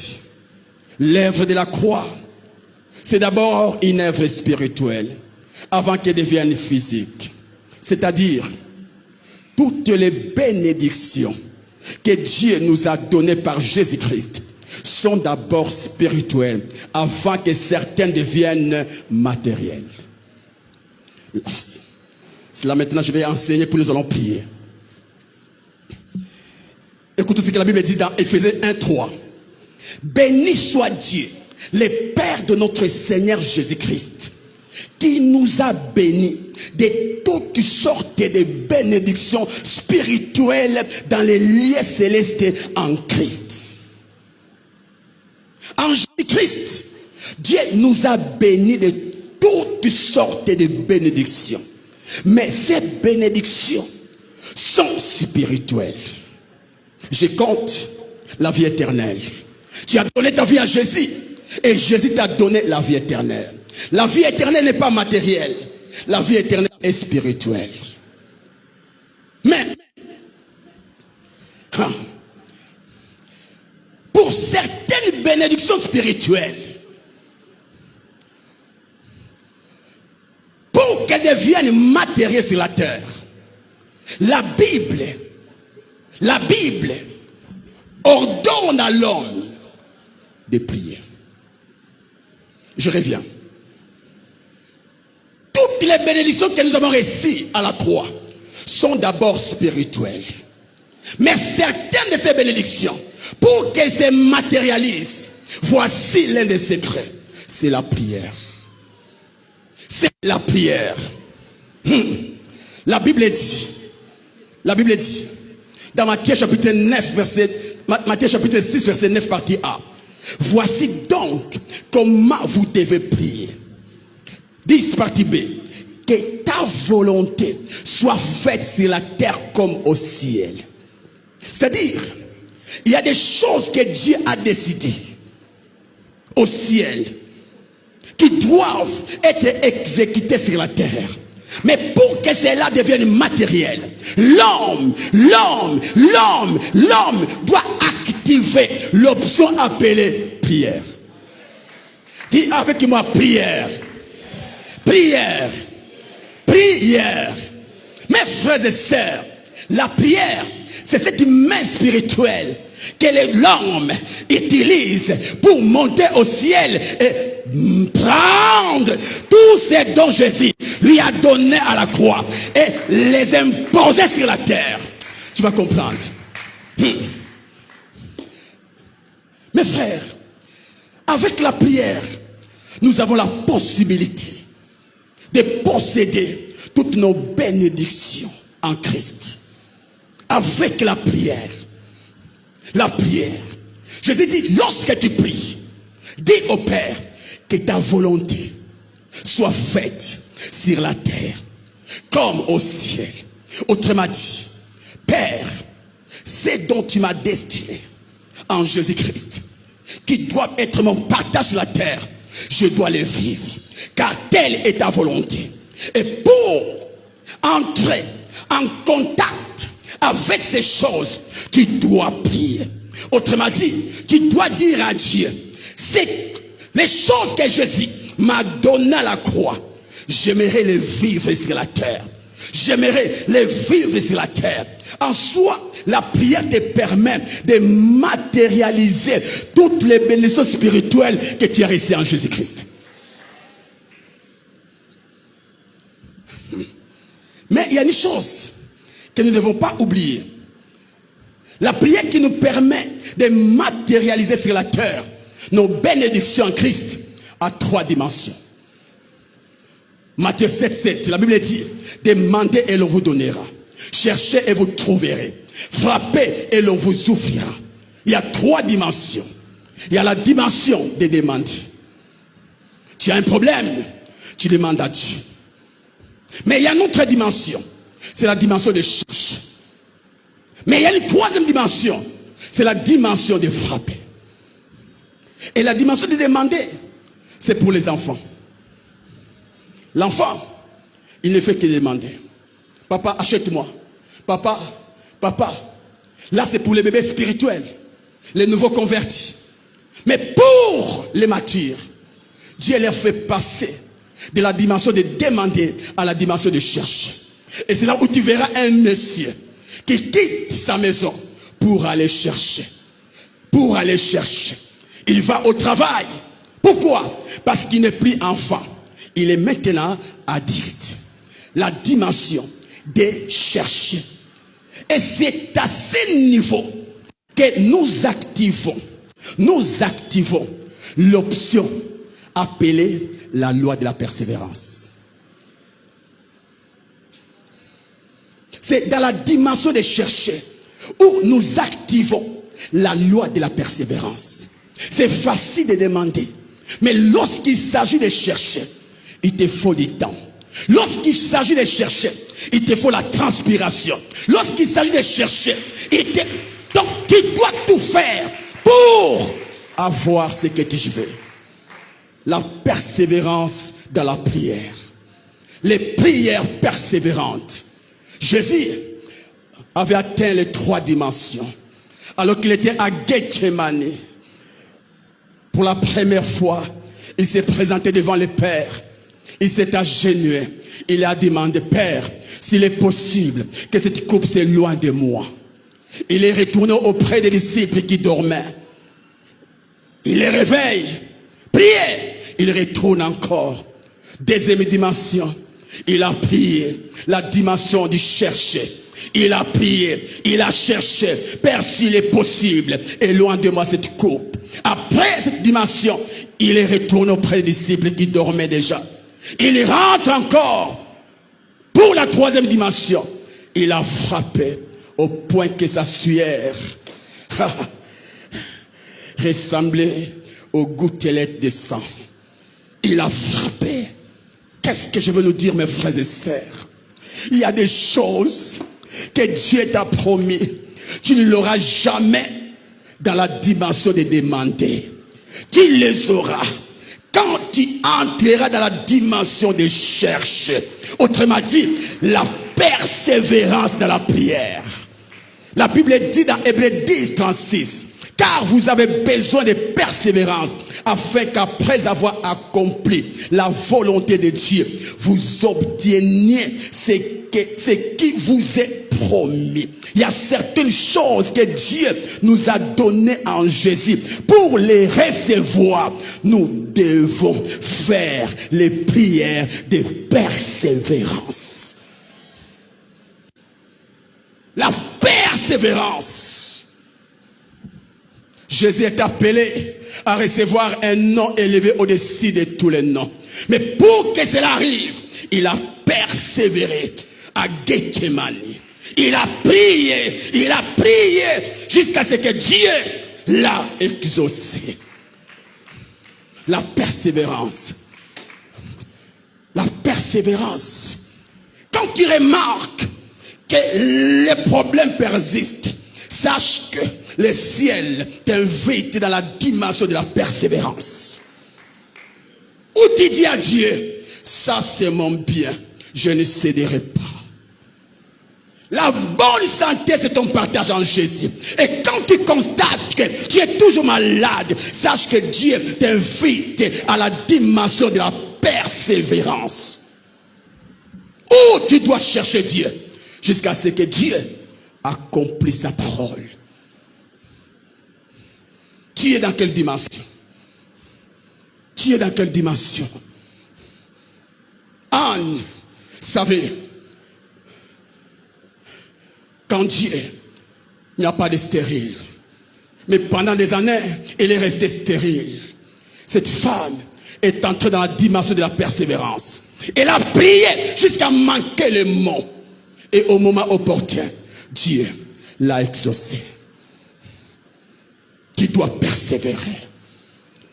l'œuvre de la croix, c'est d'abord une œuvre spirituelle, avant qu'elle devienne physique. C'est-à-dire, toutes les bénédictions que Dieu nous a données par Jésus-Christ sont d'abord spirituelles, avant que certaines deviennent matérielles. C'est là maintenant je vais enseigner, puis nous allons prier. Écoutez ce que la Bible dit dans Éphésiens 1:3. Béni soit Dieu, le Père de notre Seigneur Jésus-Christ, qui nous a bénis de toutes sortes de bénédictions spirituelles dans les lieux célestes en Christ. En Jésus-Christ, Dieu nous a bénis de toutes sortes de bénédictions. Mais ces bénédictions sont spirituelles. Je compte la vie éternelle. Tu as donné ta vie à Jésus et Jésus t'a donné la vie éternelle. La vie éternelle n'est pas matérielle. La vie éternelle est spirituelle. Mais pour certaines bénédictions spirituelles, pour qu'elles deviennent matérielles sur la terre, la Bible ordonne à l'homme de prier. Je reviens. Toutes les bénédictions que nous avons reçues à la croix sont d'abord spirituelles. Mais certaines de ces bénédictions, pour qu'elles se matérialisent, voici l'un des secrets. C'est la prière. C'est la prière. La Bible dit, dans Matthieu chapitre 6, verset 9, partie A. Voici donc comment vous devez prier. 10, partie B. Que ta ta volonté soit faite sur la terre comme au ciel. C'est-à-dire, il y a des choses que Dieu a décidées au ciel qui doivent être exécutées sur la terre. Mais pour que cela devienne matériel, l'homme doit activer l'option appelée prière. Dis avec moi prière. Prière. Prière. Mes frères et sœurs, la prière, c'est cette main spirituelle que l'homme utilise pour monter au ciel et prendre tout ce dont Jésus lui a donné à la croix et les imposer sur la terre. Tu vas comprendre. Mes frères, avec la prière, nous avons la possibilité de posséder toutes nos bénédictions en Christ. Avec la prière. La prière. Jésus dit, lorsque tu pries, dis au Père que ta volonté soit faite sur la terre comme au ciel. Autrement dit, Père, c'est dont tu m'as destiné en Jésus-Christ, qui doivent être mon partage sur la terre, je dois les vivre, car telle est ta volonté. Et pour entrer en contact avec ces choses, tu dois prier. Autrement dit, tu dois dire à Dieu, c'est les choses que Jésus m'a données à la croix, j'aimerais les vivre sur la terre. J'aimerais les vivre sur la terre. En soi, la prière te permet de matérialiser toutes les bénédictions spirituelles que tu as reçues en Jésus-Christ. Mais il y a une chose que nous ne devons pas oublier. La prière qui nous permet de matérialiser sur la terre nos bénédictions en Christ a 3 dimensions. Matthieu 7,7, la Bible dit, demandez et l'on vous donnera. Cherchez et vous trouverez. Frappez et l'on vous ouvrira. Il y a 3 dimensions. Il y a la dimension de demander. Tu as un problème, tu demandes à Dieu. Mais il y a une autre dimension. C'est la dimension de chercher. Mais il y a une 3e dimension. C'est la dimension de frapper. Et la dimension de demander, c'est pour les enfants. L'enfant, il ne fait que demander. Papa, achète-moi. Papa. Là, c'est pour les bébés spirituels, les nouveaux convertis. Mais pour les matures, Dieu leur fait passer de la dimension de demander à la dimension de chercher. Et c'est là où tu verras un monsieur qui quitte sa maison pour aller chercher. Pour aller chercher. Il va au travail. Pourquoi? Parce qu'il n'est plus enfant. Il est maintenant adulte. La dimension de chercher. Et c'est à ce niveau que nous activons l'option appelée la loi de la persévérance. C'est dans la dimension de chercher où nous activons la loi de la persévérance. C'est facile de demander, mais lorsqu'il s'agit de chercher, il te faut du temps. Lorsqu'il s'agit de chercher, il te faut la transpiration. Lorsqu'il s'agit de chercher, donc tu dois tout faire pour avoir ce que tu veux. La persévérance dans la prière. Les prières persévérantes. Jésus avait atteint les 3 dimensions. Alors qu'il était à Gethsemane. Pour la première fois, il s'est présenté devant le Père. Il s'est agenouillé. Il a demandé, Père, s'il est possible que cette coupe s'éloigne de moi. Il est retourné auprès des disciples qui dormaient. Il les réveille. Priez. Il retourne encore. 2e dimension. Il a prié. La dimension du chercher. Il a prié. Il a cherché. Père, s'il est possible, éloigne de moi cette coupe. Après cette dimension, il est retourné auprès des disciples qui dormaient déjà. Il rentre encore pour la 3e dimension. Il a frappé au point que sa sueur ressemblait aux gouttelettes de sang. Il a frappé qu'est-ce que je veux nous dire, mes frères et sœurs? Il y a des choses que Dieu t'a promis. Tu ne l'auras jamais dans la dimension de demander. Tu les auras quand tu entreras dans la dimension de chercher. Autrement dit, la persévérance dans la prière. La Bible dit dans Hébreux 10, 36, car vous avez besoin de persévérance, afin qu'après avoir accompli la volonté de Dieu, vous obteniez ce qui vous est promis. Il y a certaines choses que Dieu nous a données en Jésus. Pour les recevoir, nous devons faire les prières de persévérance. La persévérance. Jésus est appelé à recevoir un nom élevé au-dessus de tous les noms. Mais pour que cela arrive, il a persévéré à Gethsemane. Il a prié jusqu'à ce que Dieu l'a exaucé. La persévérance. La persévérance. Quand tu remarques que les problèmes persistent, sache que le ciel t'invite dans la dimension de la persévérance. Où tu dis à Dieu, ça c'est mon bien, je ne céderai pas. La bonne santé, c'est ton partage en Jésus. Et quand tu constates que tu es toujours malade, sache que Dieu t'invite à la dimension de la persévérance. Où tu dois chercher Dieu, jusqu'à ce que Dieu accomplisse sa parole. Tu es dans quelle dimension? Tu es dans quelle dimension? Anne savait, quand Dieu, il n'y a pas de stérile. Mais pendant des années, elle est restée stérile. Cette femme est entrée dans la dimension de la persévérance. Elle a prié jusqu'à manquer les mots. Et au moment opportun, Dieu l'a exaucé. Tu dois persévérer.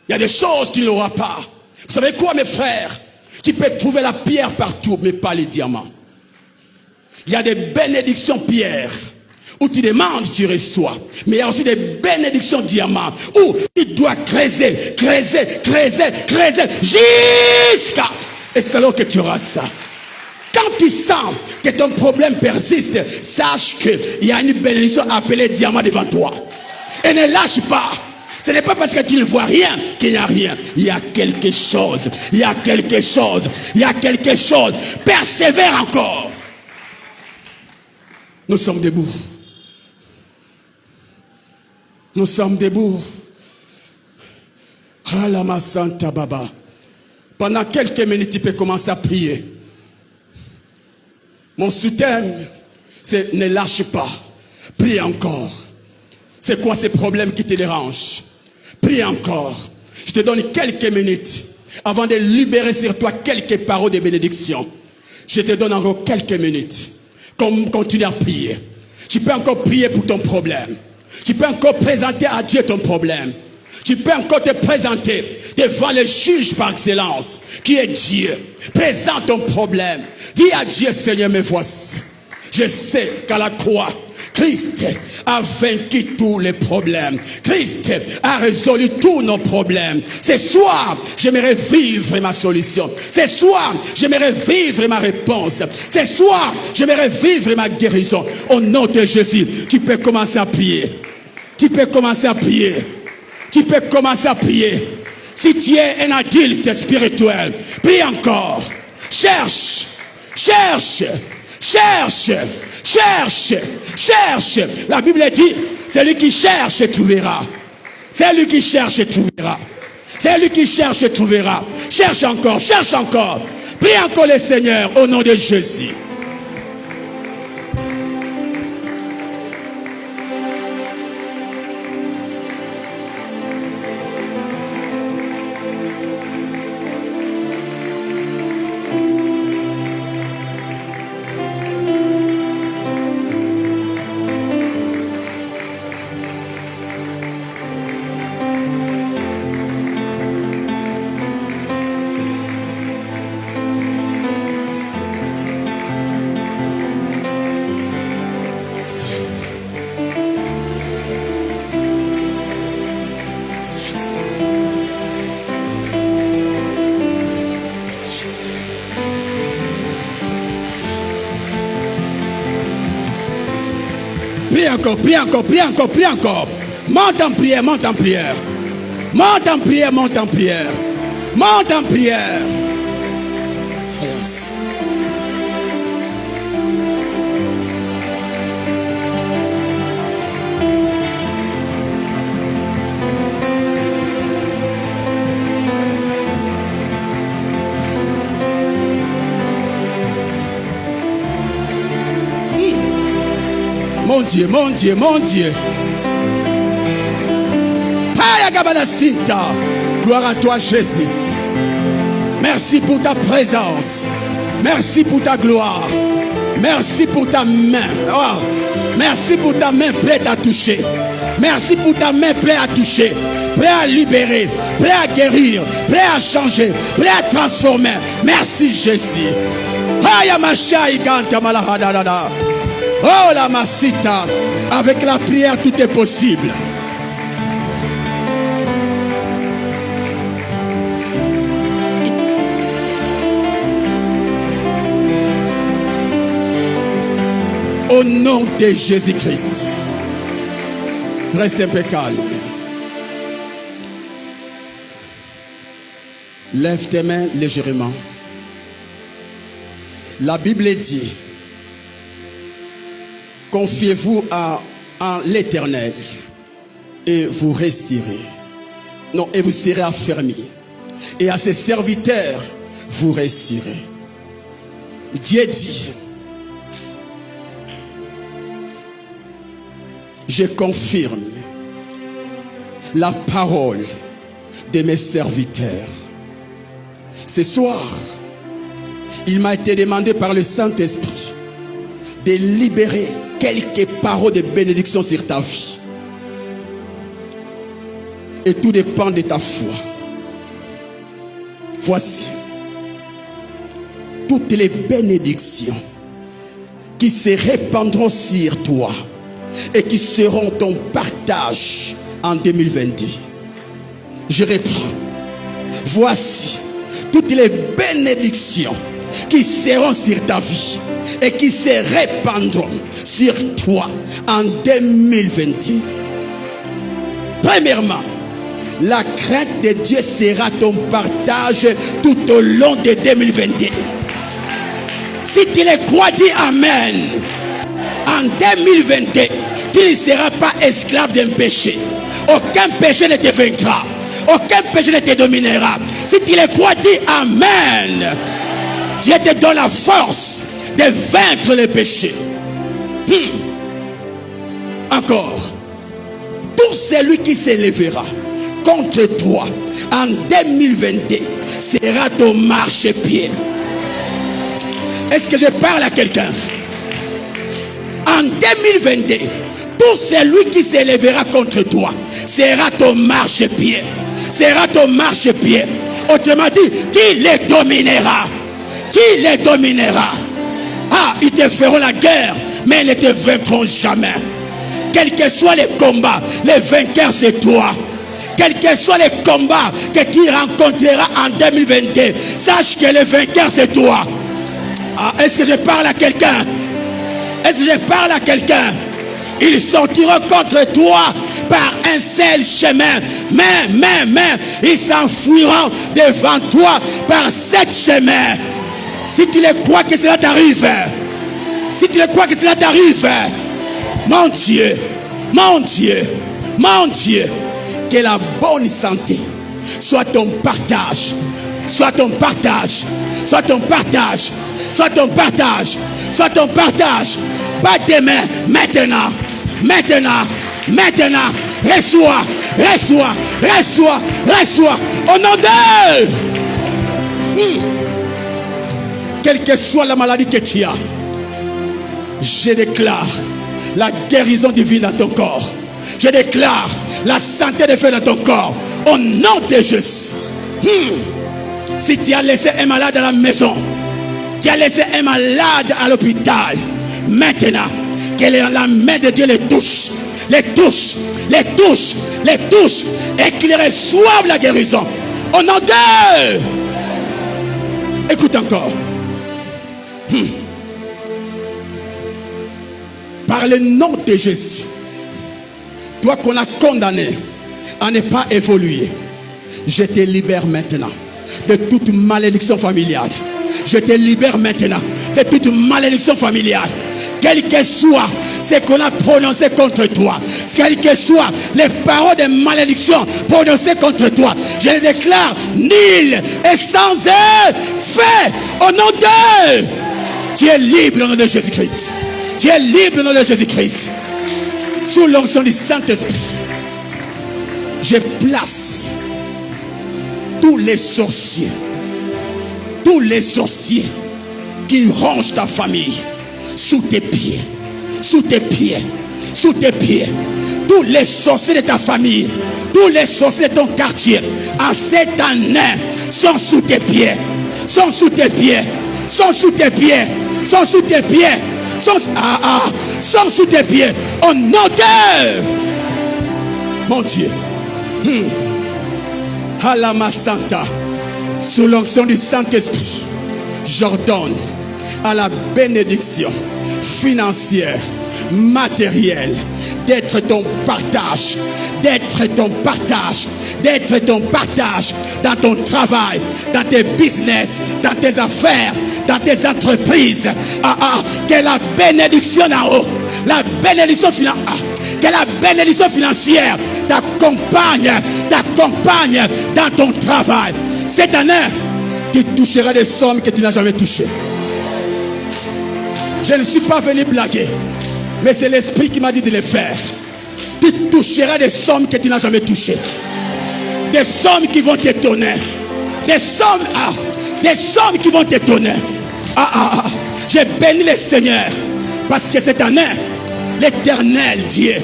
Il y a des choses que tu n'auras pas. Vous savez quoi, mes frères? Tu peux trouver la pierre partout, mais pas les diamants. Il y a des bénédictions pierres où tu demandes, tu reçois. Mais il y a aussi des bénédictions diamants où tu dois creuser jusqu'à alors que tu auras ça. Quand tu sens que ton problème persiste, sache qu'il y a une bénédiction appelée diamant devant toi. Et ne lâche pas. Ce n'est pas parce que tu ne vois rien qu'il n'y a rien. Il y a quelque chose. Il y a quelque chose. Il y a quelque chose. Persévère encore. Nous sommes debout. Nous sommes debout. Alama Santa Baba. Pendant quelques minutes, tu peux commencer à prier. Mon soutien, c'est ne lâche pas. Prie encore. C'est quoi ces problèmes qui te dérangent? Prie encore. Je te donne quelques minutes avant de libérer sur toi quelques paroles de bénédiction. Je te donne encore quelques minutes. Continue à prier. Tu peux encore prier pour ton problème. Tu peux encore présenter à Dieu ton problème. Tu peux encore te présenter devant le juge par excellence, qui est Dieu. Présente ton problème. Dis à Dieu, Seigneur, me voici. Je sais qu'à la croix, Christ a vaincu tous les problèmes. Christ a résolu tous nos problèmes. Ce soir, j'aimerais vivre ma solution. Ce soir, j'aimerais vivre ma réponse. Ce soir, j'aimerais vivre ma guérison. Au nom de Jésus, tu peux commencer à prier. Tu peux commencer à prier. Tu peux commencer à prier. Si tu es un adulte spirituel, prie encore. Cherche. La Bible dit, celui qui cherche trouvera. Celui qui cherche trouvera. Celui qui cherche trouvera. Cherche encore. Prie encore le Seigneur au nom de Jésus. encore, prie encore, prie encore, prie encore. Monte en prière, monte en prière. Monte en prière, monte en prière. Monte en prière. Yes. Mon Dieu, mon Dieu, mon Dieu. Gloire à toi, Jésus. Merci pour ta présence. Merci pour ta gloire. Merci pour ta main. Oh, merci pour ta main prête à toucher. Merci pour ta main prête à toucher. Prêt à libérer. Prêt à guérir. Prêt à changer. Prêt à transformer. Merci, Jésus. Oh la masita, avec la prière tout est possible. Au nom de Jésus-Christ, reste un peu calme. Lève tes mains légèrement. La Bible dit: confiez-vous en l'Éternel et vous réussirez. Non, et vous serez affermis. Et à ses serviteurs, vous réussirez. Dieu dit: je confirme la parole de mes serviteurs. Ce soir, il m'a été demandé par le Saint-Esprit de libérer quelques paroles de bénédiction sur ta vie. Et tout dépend de ta foi. Voici toutes les bénédictions qui se répandront sur toi et qui seront ton partage en 2022. Je reprends. Voici toutes les bénédictions qui seront sur ta vie et qui se répandront sur toi en 2022. Premièrement, la crainte de Dieu sera ton partage tout au long de 2022. Si tu le crois, dis Amen. En 2022, tu ne seras pas esclave d'un péché. Aucun péché ne te vaincra. Aucun péché ne te dominera. Si tu le crois, dis Amen. Dieu te donne la force de vaincre le péché. Encore. Tout celui qui s'élèvera contre toi en 2022 sera ton marchepied. Est-ce que je parle à quelqu'un? En 2022, tout celui qui s'élèvera contre toi sera ton marchepied. Sera ton marchepied. Autrement dit, qui les dominera? Qui les dominera? Ah, ils te feront la guerre, mais ils ne te vaincront jamais. Quels que soient les combats, les vainqueurs c'est toi. Quels que soient les combats que tu rencontreras en 2022, sache que le vainqueur c'est toi. Ah, est-ce que je parle à quelqu'un? Est-ce que je parle à quelqu'un? Ils sortiront contre toi par un seul chemin. Mais, ils s'enfuiront devant toi par 7 chemins. Si tu le crois que cela t'arrive, si tu le crois que cela t'arrive, mon Dieu, mon Dieu, mon Dieu, que la bonne santé soit ton partage, soit ton partage, soit ton partage, soit ton partage, soit ton partage. Pas tes mains maintenant, maintenant, maintenant. Reçois, reçois, reçois, reçois. Au nom d'eux. Quelle que soit la maladie que tu as, je déclare la guérison divine dans ton corps. Je déclare la santé de Dieu dans ton corps. Au nom de Jésus. Si tu as laissé un malade à la maison, tu as laissé un malade à l'hôpital, maintenant, que la main de Dieu les touche, les touche, les touche, les touche, et qu'ils reçoivent la guérison. Au nom d'eux. Écoute encore. Par Par le nom de Jésus, toi qu'on a condamné à ne pas évoluer, je te libère maintenant de toute malédiction familiale. Je te libère maintenant de toute malédiction familiale. Quel que soit ce qu'on a prononcé contre toi, quelles que soient les paroles de malédiction prononcées contre toi, je les déclare nul et sans effet au nom de... Tu es libre au nom de Jésus-Christ. Tu es libre au nom de Jésus-Christ. Sous l'onction du Saint-Esprit, je place tous les sorciers qui rongent ta famille sous tes pieds, sous tes pieds, sous tes pieds. Tous les sorciers de ta famille, tous les sorciers de ton quartier, en cette année, sont sous tes pieds, sont sous tes pieds, sont sous tes pieds, sont sous tes pieds, sont sous tes pieds. Au nom de mon Dieu. Alama Santa, sous l'onction du Saint-Esprit, j'ordonne à la bénédiction financière, matérielle, d'être ton partage, d'être ton partage, d'être ton partage dans ton travail, dans tes business, dans tes affaires, dans tes entreprises. Que la bénédiction en haut, la bénédiction financière, que la bénédiction financière t'accompagne dans ton travail. Cette année, tu toucheras des sommes que tu n'as jamais touchées. Je ne suis pas venu blaguer, mais c'est l'Esprit qui m'a dit de le faire. Tu toucheras des sommes que tu n'as jamais touchées. Des sommes qui vont t'étonner. Des sommes qui vont t'étonner. J'ai béni le Seigneur parce que cette année, l'Éternel Dieu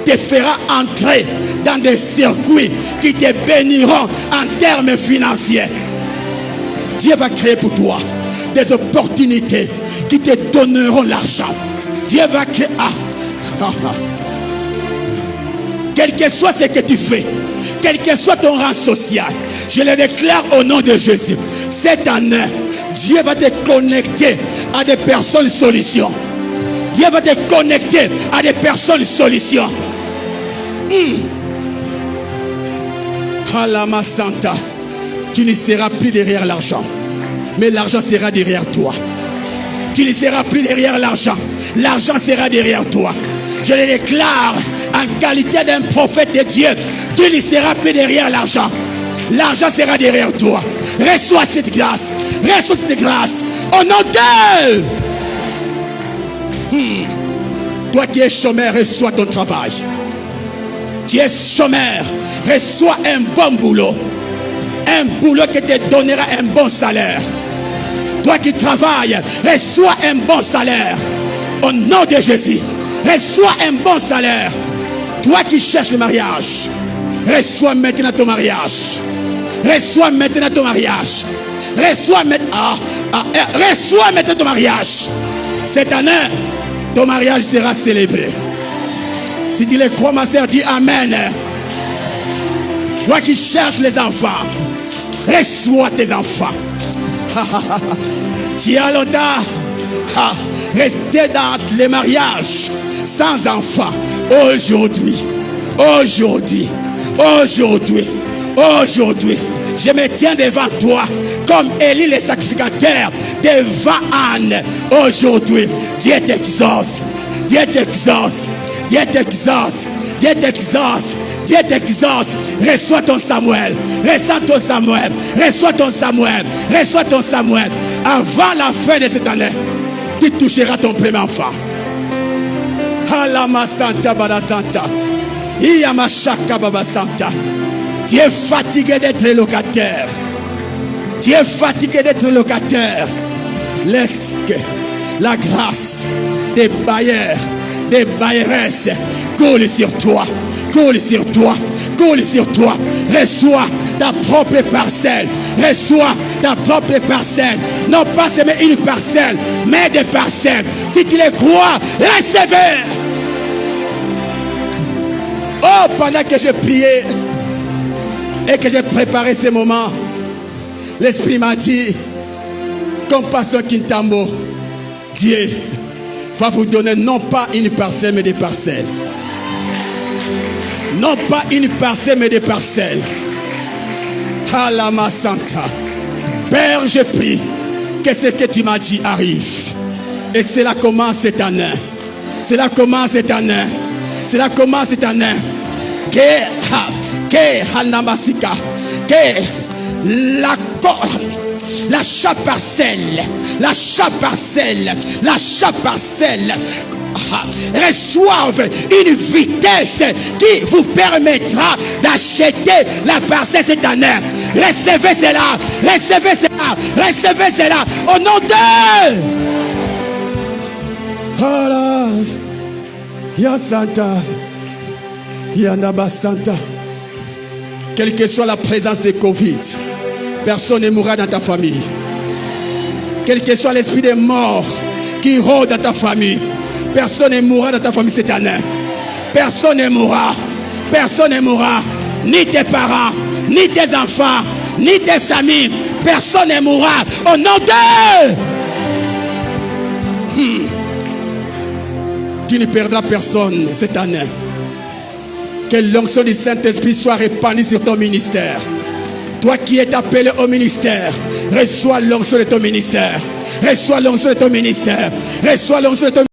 te fera entrer dans des circuits qui te béniront en termes financiers. Dieu va créer pour toi des opportunités qui te donneront l'argent. Dieu va créer... Quel que soit ce que tu fais, quel que soit ton rang social, je le déclare au nom de Jésus. Cette année, Dieu va te connecter à des personnes solutions. Dieu va te connecter à des personnes solutions. Alama Santa, tu ne seras plus derrière l'argent, mais l'argent sera derrière toi. Tu ne seras plus derrière l'argent, l'argent sera derrière toi. Je le déclare en qualité d'un prophète de Dieu. Tu ne seras plus derrière l'argent, l'argent sera derrière toi. Reçois cette grâce, reçois cette grâce au nom de... Toi qui es chômeur, reçois ton travail. Tu es chômeur, reçois un bon boulot. Un boulot qui te donnera un bon salaire. Toi qui travailles, reçois un bon salaire. Au nom de Jésus, reçois un bon salaire. Toi qui cherches le mariage, reçois maintenant ton mariage. Reçois maintenant ton mariage. Reçois maintenant ton mariage. Cette année, ton mariage sera célébré. Si tu le crois, ma soeur, dis Amen. Toi qui cherches les enfants, reçois tes enfants. Tu as longtemps resté dans les mariages sans enfants. Aujourd'hui, je me tiens devant toi comme Élie le sacrificateur devant Anne. Aujourd'hui, Dieu t'exauce, Dieu t'exauce, Dieu t'exauce, Dieu t'exauce, Dieu t'exauce. Reçois ton Samuel, reçois ton Samuel, reçois ton Samuel, reçois ton Samuel. Avant la fin de cette année, tu toucheras ton premier enfant. Alama Santa Bada Santa, Iyama Shaka Baba Santa. Tu es fatigué d'être locataire. Tu es fatigué d'être locataire. Laisse que la grâce des bailleurs, des bailleresses coule sur toi, coule sur toi, coule sur toi. Reçois ta propre parcelle. Reçois ta propre parcelle. Non pas seulement une parcelle, mais des parcelles. Si tu les crois, recevez. Oh, pendant que je priais et que j'ai préparé ce moment, l'Esprit m'a dit, Compassion Kintambo, Dieu va vous donner non pas une parcelle, mais des parcelles. Non pas une parcelle, mais des parcelles. Alama Santa. Père, je prie que ce que tu m'as dit arrive. Et que cela commence cette année. Cela commence cette année. Cela commence cette année. Que Hanamasika. Que l'achat parcelle reçoivent une vitesse qui vous permettra d'acheter la parcelle cette année. Recevez cela, recevez cela, recevez cela au nom de Allah. Ya Santa, Ya Naba Santa. Quelle que soit la présence de Covid, personne ne mourra dans ta famille. Quel que soit l'esprit de mort qui rôde dans ta famille, personne ne mourra dans ta famille cette année. Personne ne mourra. Personne ne mourra. Ni tes parents, ni tes enfants, ni tes amis. Personne ne mourra. Au nom de... Tu ne perdras personne cette année. Que l'onction du Saint-Esprit soit répandue sur ton ministère. Toi qui es appelé au ministère, reçois l'onction de ton ministère. Reçois l'onction de ton ministère. Reçois l'onction de ton